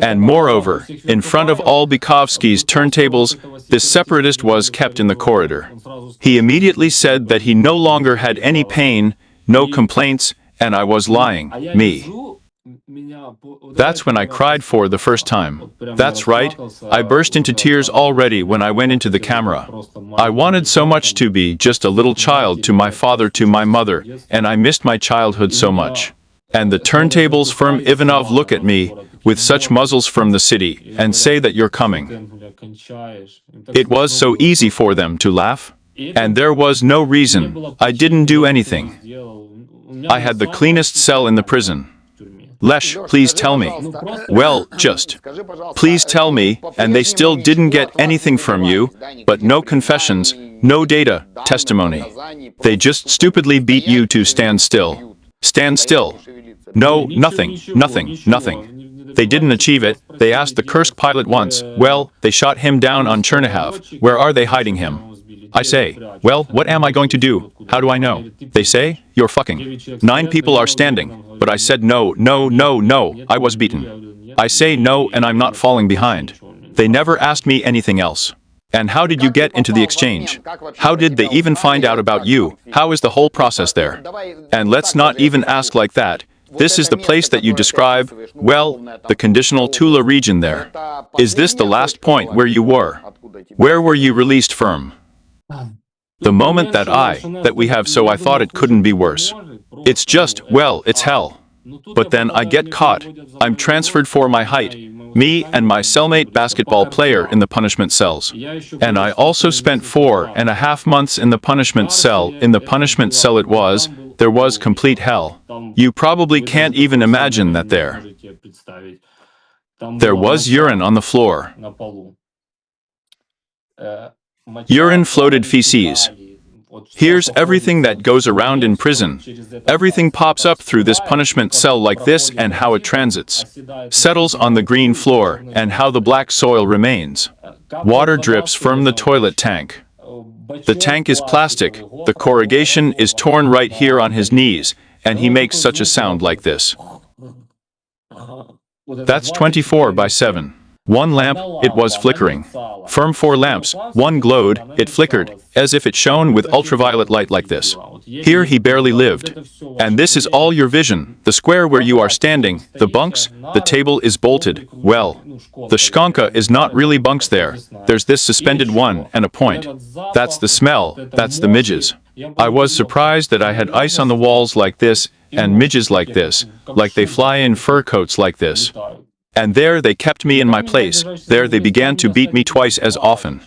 And moreover, in front of all Bykovsky's turntables, this separatist was kept in the corridor. He immediately said that he no longer had any pain, no complaints, and I was lying, me. That's when I cried for the first time. That's right, I burst into tears already when I went into the camera. I wanted so much to be just a little child to my father, to my mother, and I missed my childhood so much. And the turntables from Ivanov look at me, with such muzzles from the city, and say that you're coming. It was so easy for them to laugh. And there was no reason. I didn't do anything. I had the cleanest cell in the prison. Lesh, please tell me. Well, just. Please tell me, and they still didn't get anything from you, but no confessions, no data, testimony. They just stupidly beat you to stand still. Stand still. No, nothing, nothing, nothing. They didn't achieve it. They asked the Kursk pilot once, well, they shot him down on Chernihiv. Where are they hiding him? I say, well, what am I going to do? How do I know? They say, you're fucking. 9 people are standing. But I said no, no, no, no, I was beaten. I say no and I'm not falling behind. They never asked me anything else. And how did you get into the exchange? How did they even find out about you? How is the whole process there? And let's not even ask like that. This is the place that you describe, well, the conditional Tula region there. Is this the last point where you were? Where were you released from? The moment that we have, so I thought it couldn't be worse. It's just, well, it's hell. But then I get caught. I'm transferred for my height. Me and my cellmate basketball player in the punishment cells. And I also spent 4.5 months in the punishment cell. In the punishment cell there was complete hell. You probably can't even imagine that there. There was urine on the floor. Urine floated feces. Here's everything that goes around in prison. Everything pops up through this punishment cell like this, and how it transits, settles on the green floor, and how the black soil remains. Water drips from the toilet tank. The tank is plastic. The corrugation is torn right here on his knees, and he makes such a sound like this. That's 24/7. One lamp, it was flickering. From 4 lamps, one glowed, it flickered, as if it shone with ultraviolet light like this. Here he barely lived. And this is all your vision, the square where you are standing, the bunks, the table is bolted. Well, the shkanka is not really bunks there. There's this suspended one and a point. That's the smell, that's the midges. I was surprised that I had ice on the walls like this, and midges like this, like they fly in fur coats like this. And there they kept me in my place. There they began to beat me twice as often.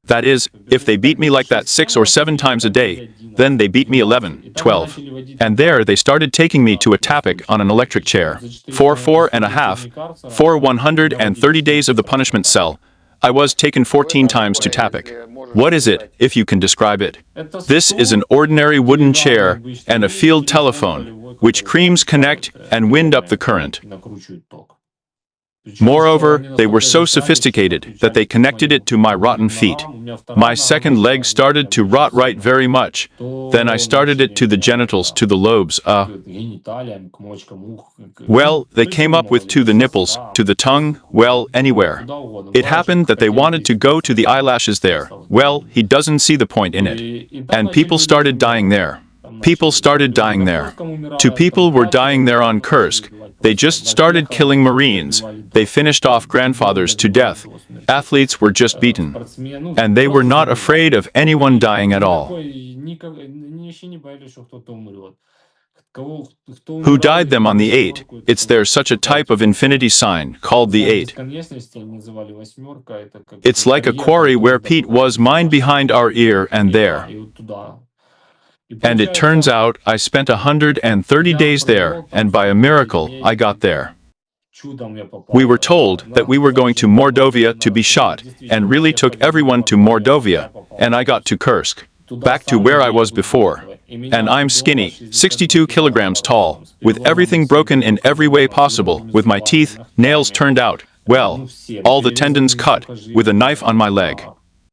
That is, if they beat me like that 6 or 7 times a day, then they beat me 11, 12. And there they started taking me to a tapik on an electric chair. For 130 days of the punishment cell, I was taken 14 times to tapik. What is it, if you can describe it? This is an ordinary wooden chair and a field telephone, which creams connect and wind up the current. Moreover, they were so sophisticated that they connected it to my rotten feet. My second leg started to rot right very much. Then I started it to the genitals, to the lobes, well, they came up with to the nipples, to the tongue, well, anywhere. It happened that they wanted to go to the eyelashes there. Well, he doesn't see the point in it. And people started dying there. People started dying there. 2 people were dying there on Kursk. They just started killing Marines. They finished off grandfathers to death. Athletes were just beaten. And they were not afraid of anyone dying at all. Who died them on the 8? It's there such a type of infinity sign, called the 8. It's like a quarry where Pete was mined behind our ear and there. And it turns out I spent 130 days there, and by a miracle, I got there. We were told that we were going to Mordovia to be shot, and really took everyone to Mordovia, and I got to Kursk, back to where I was before. And I'm skinny, 62 kilograms tall, with everything broken in every way possible, with my teeth, nails turned out, well, all the tendons cut, with a knife on my leg.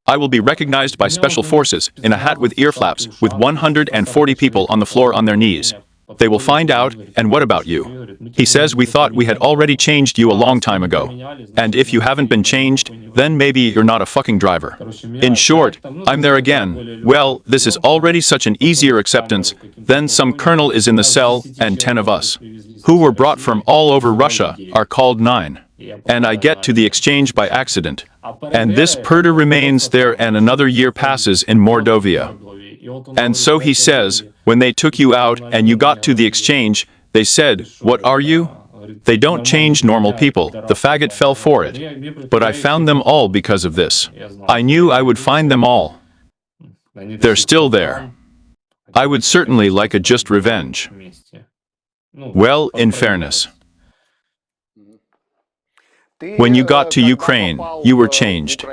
I will be recognized by special forces, in a hat with ear flaps, with 140 people on the floor on their knees. They will find out, and what about you? He says we thought we had already changed you a long time ago. And if you haven't been changed, then maybe you're not a fucking driver. In short, I'm there again. Well, this is already such an easier acceptance. Then some colonel is in the cell, and 10 of us, who were brought from all over Russia, are called 9. And I get to the exchange by accident. And this Perder remains there, and another year passes in Mordovia. And so he says, when they took you out and you got to the exchange, they said, what are you? They don't change normal people. The faggot fell for it. But I found them all because of this. I knew I would find them all. They're still there. I would certainly like a just revenge. Well, in fairness. When you got to Ukraine, you were changed.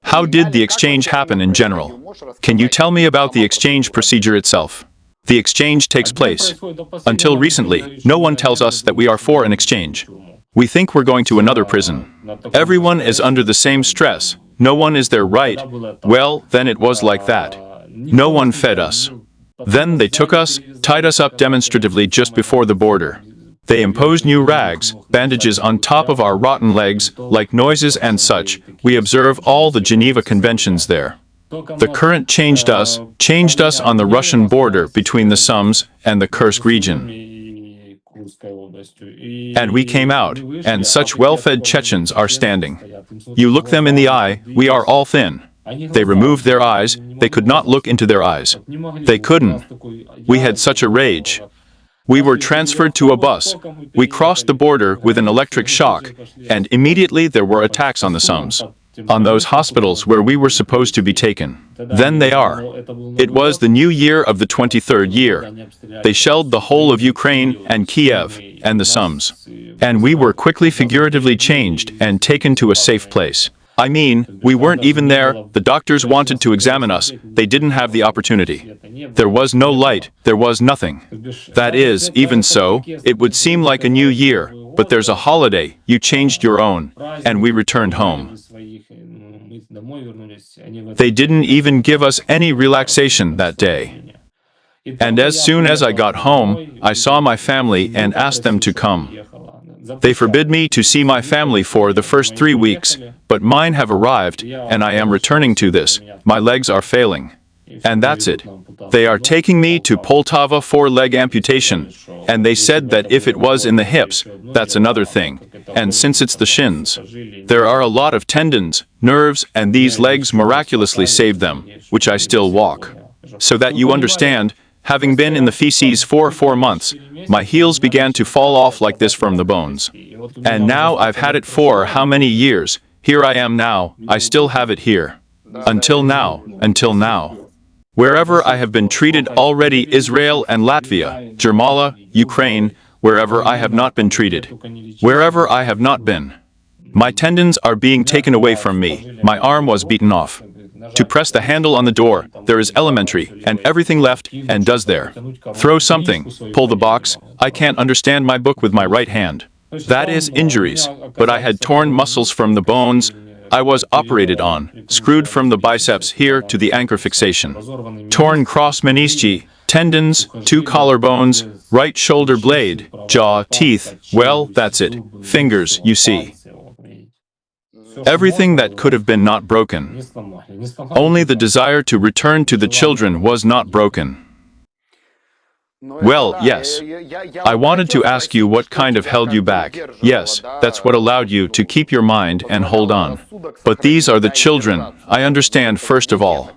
How did the exchange happen in general? Can you tell me about the exchange procedure itself? The exchange takes place. Until recently, no one tells us that we are for an exchange. We think we're going to another prison. Everyone is under the same stress. No one is there, right? Well, then it was like that. No one fed us. Then they took us, tied us up demonstratively just before the border. They imposed new rags, bandages on top of our rotten legs, like noises and such. We observe all the Geneva Conventions there. The current changed us on the Russian border between the Sums and the Kursk region. And we came out, and such well-fed Chechens are standing. You look them in the eye, we are all thin. They removed their eyes, they could not look into their eyes. They couldn't. We had such a rage. We were transferred to a bus. We crossed the border with an electric shock, and immediately there were attacks on the Sums, on those hospitals where we were supposed to be taken. Then they are. It was the new year of the 23rd year. They shelled the whole of Ukraine and Kiev and the Sums. And we were quickly figuratively changed and taken to a safe place. I mean, we weren't even there, the doctors wanted to examine us, they didn't have the opportunity. There was no light, there was nothing. That is, even so, it would seem like a new year, but there's a holiday, you changed your own, and we returned home. They didn't even give us any relaxation that day. And as soon as I got home, I saw my family and asked them to come. They forbid me to see my family for the first 3 weeks, but mine have arrived, and I am returning to this. My legs are failing. And that's it. They are taking me to Poltava for leg amputation, and they said that if it was in the hips, that's another thing. And since it's the shins, there are a lot of tendons, nerves, and these legs miraculously saved them, which I still walk. So that you understand, having been in the feces for 4 months, my heels began to fall off like this from the bones. And now I've had it for how many years? Here I am now, I still have it here. Until now. Wherever I have been treated already, Israel and Latvia, Jermala, Ukraine, wherever I have not been treated. Wherever I have not been. My tendons are being taken away from me, my arm was beaten off. To press the handle on the door, there is elementary, and everything left, and does there. Throw something, pull the box, I can't understand my book with my right hand. That is injuries, but I had torn muscles from the bones, I was operated on, screwed from the biceps here to the anchor fixation. Torn cross menisci, tendons, 2 collarbones, right shoulder blade, jaw, teeth, well, that's it, fingers, you see. Everything that could have been not broken. Only the desire to return to the children was not broken. Well, yes. I wanted to ask you what kind of held you back. Yes, that's what allowed you to keep your mind and hold on. But these are the children, I understand first of all.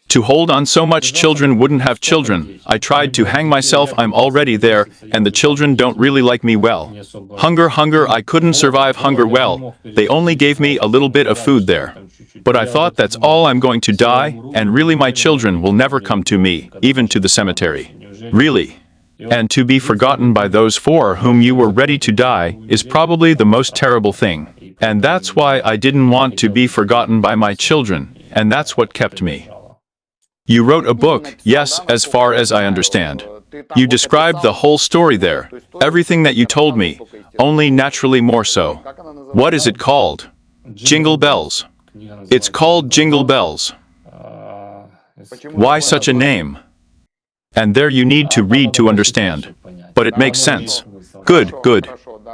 To hold on so much children wouldn't have children. I tried to hang myself, I'm already there, and the children don't really like me well. Hunger, I couldn't survive hunger well. They only gave me a little bit of food there. But I thought that's all, I'm going to die, and really my children will never come to me, even to the cemetery. Really. And to be forgotten by those for whom you were ready to die is probably the most terrible thing. And that's why I didn't want to be forgotten by my children, and that's what kept me. You wrote a book, yes, as far as I understand. You described the whole story there, everything that you told me, only naturally more so. What is it called? Jingle Bells. It's called Jingle Bells. Why such a name? And there you need to read to understand. But it makes sense. Good.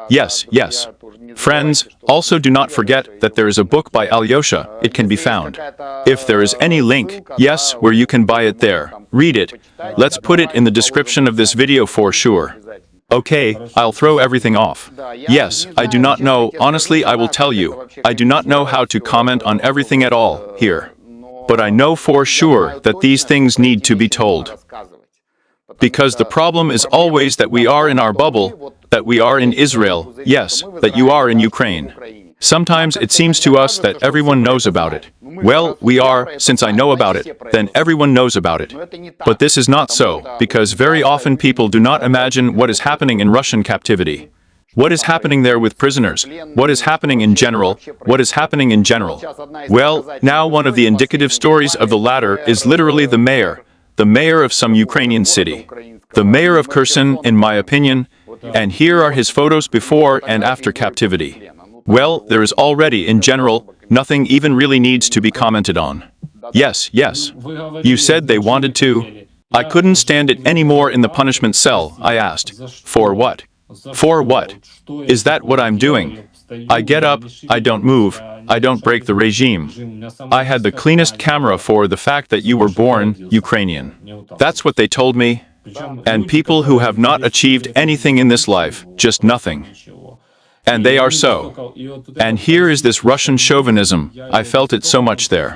Yes. Friends, also do not forget that there is a book by Alyosha, it can be found. If there is any link, yes, where you can buy it there, read it. Let's put it in the description of this video for sure. Okay, I'll throw everything off. Yes, I do not know, honestly I will tell you, I do not know how to comment on everything at all, here. But I know for sure that these things need to be told. Because the problem is always that we are in our bubble, that we are in Israel, yes, that you are in Ukraine. Sometimes it seems to us that everyone knows about it. Well, we are, since I know about it, then everyone knows about it. But this is not so, because very often people do not imagine what is happening in Russian captivity. What is happening there with prisoners? What is happening in general? What is happening in general? Well, now one of the indicative stories of the latter is literally the mayor of some Ukrainian city. The mayor of Kherson, in my opinion, and here are his photos before and after captivity. Well, there is already, in general, nothing even really needs to be commented on. Yes. You said they wanted to. I couldn't stand it anymore in the punishment cell, I asked. For what? For what? Is that what I'm doing? I get up, I don't move, I don't break the regime. I had the cleanest camera for the fact that you were born Ukrainian. That's what they told me. And people who have not achieved anything in this life, just nothing. And they are so. And here is this Russian chauvinism. I felt it so much there.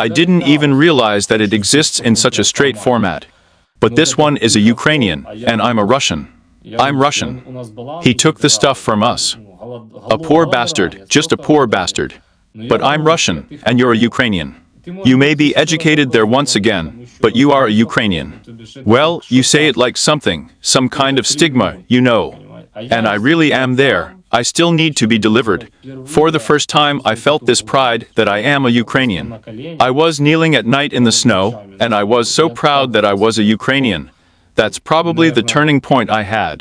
I didn't even realize that it exists in such a straight format. But this one is a Ukrainian, and I'm a Russian. I'm Russian. He took the stuff from us. A poor bastard, just a poor bastard. But I'm Russian, and you're a Ukrainian. You may be educated there once again, but you are a Ukrainian. Well, you say it like something, some kind of stigma, you know. And I really am there. I still need to be delivered. For the first time, I felt this pride that I am a Ukrainian. I was kneeling at night in the snow, and I was so proud that I was a Ukrainian. That's probably the turning point I had.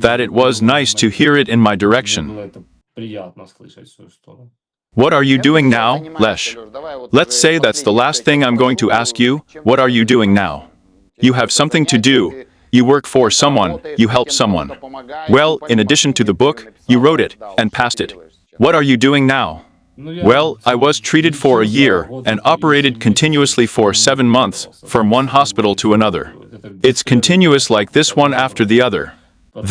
That it was nice to hear it in my direction. What are you doing now, Lesh? Let's say that's the last thing I'm going to ask you. What are you doing now? You have something to do. You work for someone, you help someone. Well, in addition to the book, you wrote it and passed it. What are you doing now? Well, I was treated for a year and operated continuously for 7 months from one hospital to another. It's continuous like this one after the other.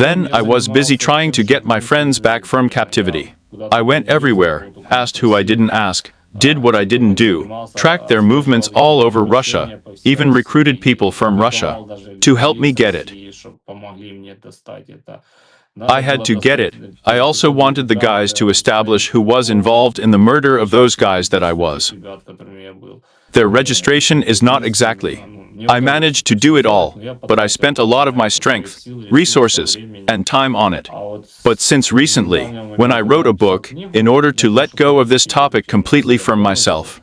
Then I was busy trying to get my friends back from captivity. I went everywhere, asked who I didn't ask, did what I didn't do, tracked their movements all over Russia, even recruited people from Russia to help me get it. I had to get it. I also wanted the guys to establish who was involved in the murder of those guys that I was. Their registration is not exactly. I managed to do it all, but I spent a lot of my strength, resources, and time on it. But since recently, when I wrote a book, in order to let go of this topic completely from myself,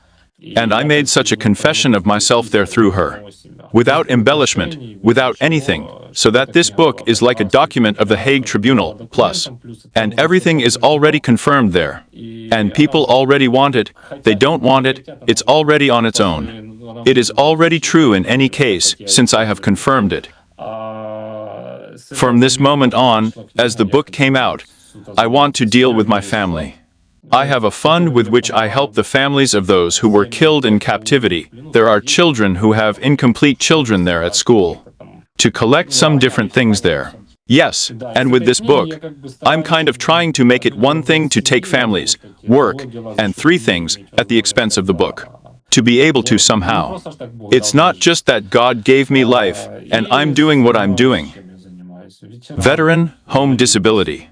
and I made such a confession of myself there through her, without embellishment, without anything, so that this book is like a document of the Hague Tribunal, plus. And everything is already confirmed there. And people already want it, they don't want it, it's already on its own. It is already true in any case, since I have confirmed it. From this moment on, as the book came out, I want to deal with my family. I have a fund with which I help the families of those who were killed in captivity. There are children who have incomplete children there at school. To collect some different things there. Yes, and with this book, I'm kind of trying to make it one thing to take families, work, and 3 things at the expense of the book. To be able to somehow. It's not just that God gave me life, and I'm doing what I'm doing. Veteran, home disability.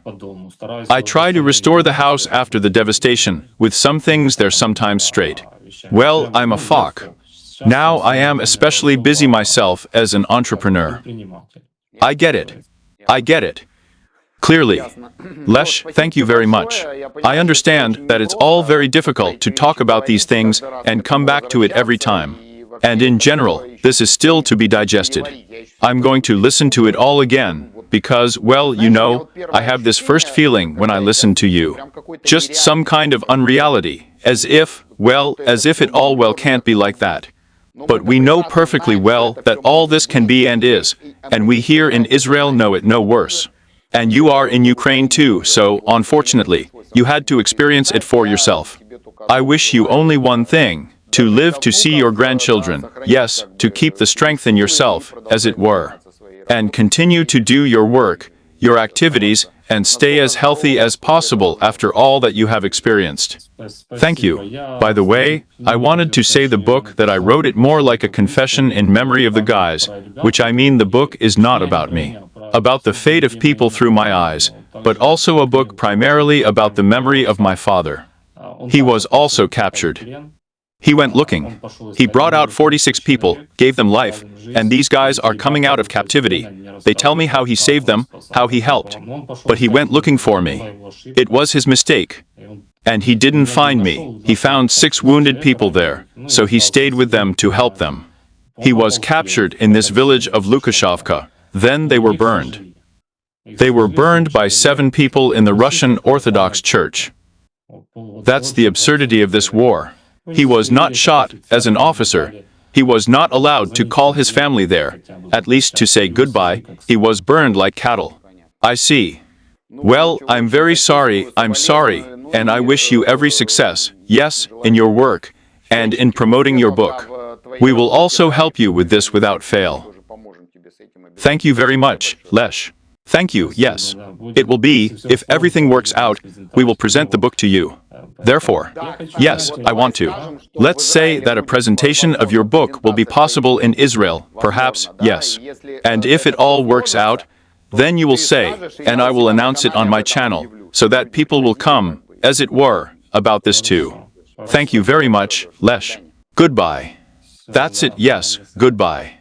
I try to restore the house after the devastation. With some things they're sometimes straight. Well, I'm a fuck. Now I am especially busy myself as an entrepreneur. I get it. I get it. Clearly. Lesh, thank you very much. I understand that it's all very difficult to talk about these things and come back to it every time. And in general, this is still to be digested. I'm going to listen to it all again, because, well, you know, I have this first feeling when I listen to you. Just some kind of unreality, as if it all well can't be like that. But we know perfectly well that all this can be and is, and we here in Israel know it no worse. And you are in Ukraine too, so, unfortunately, you had to experience it for yourself. I wish you only one thing, to live to see your grandchildren, yes, to keep the strength in yourself, as it were. And continue to do your work, your activities, and stay as healthy as possible after all that you have experienced. Thank you. By the way, I wanted to say the book that I wrote it more like a confession in memory of the guys, which I mean the book is not about me. About the fate of people through my eyes, but also a book primarily about the memory of my father. He was also captured. He went looking. He brought out 46 people, gave them life, and these guys are coming out of captivity. They tell me how he saved them, how he helped. But he went looking for me. It was his mistake. And he didn't find me. He found 6 wounded people there, so he stayed with them to help them. He was captured in this village of Lukashovka. Then they were burned. They were burned by 7 people in the Russian Orthodox Church. That's the absurdity of this war. He was not shot as an officer. He was not allowed to call his family there, at least to say goodbye. He was burned like cattle. I see. Well, I'm very sorry, I'm sorry, and I wish you every success, yes, in your work, and in promoting your book. We will also help you with this without fail. Thank you very much, Lesh. Thank you, yes. It will be, if everything works out, we will present the book to you. Therefore, yes, I want to. Let's say that a presentation of your book will be possible in Israel, perhaps, yes. And if it all works out, then you will say, and I will announce it on my channel, so that people will come, as it were, about this too. Thank you very much, Lesh. Goodbye. That's it, yes, goodbye.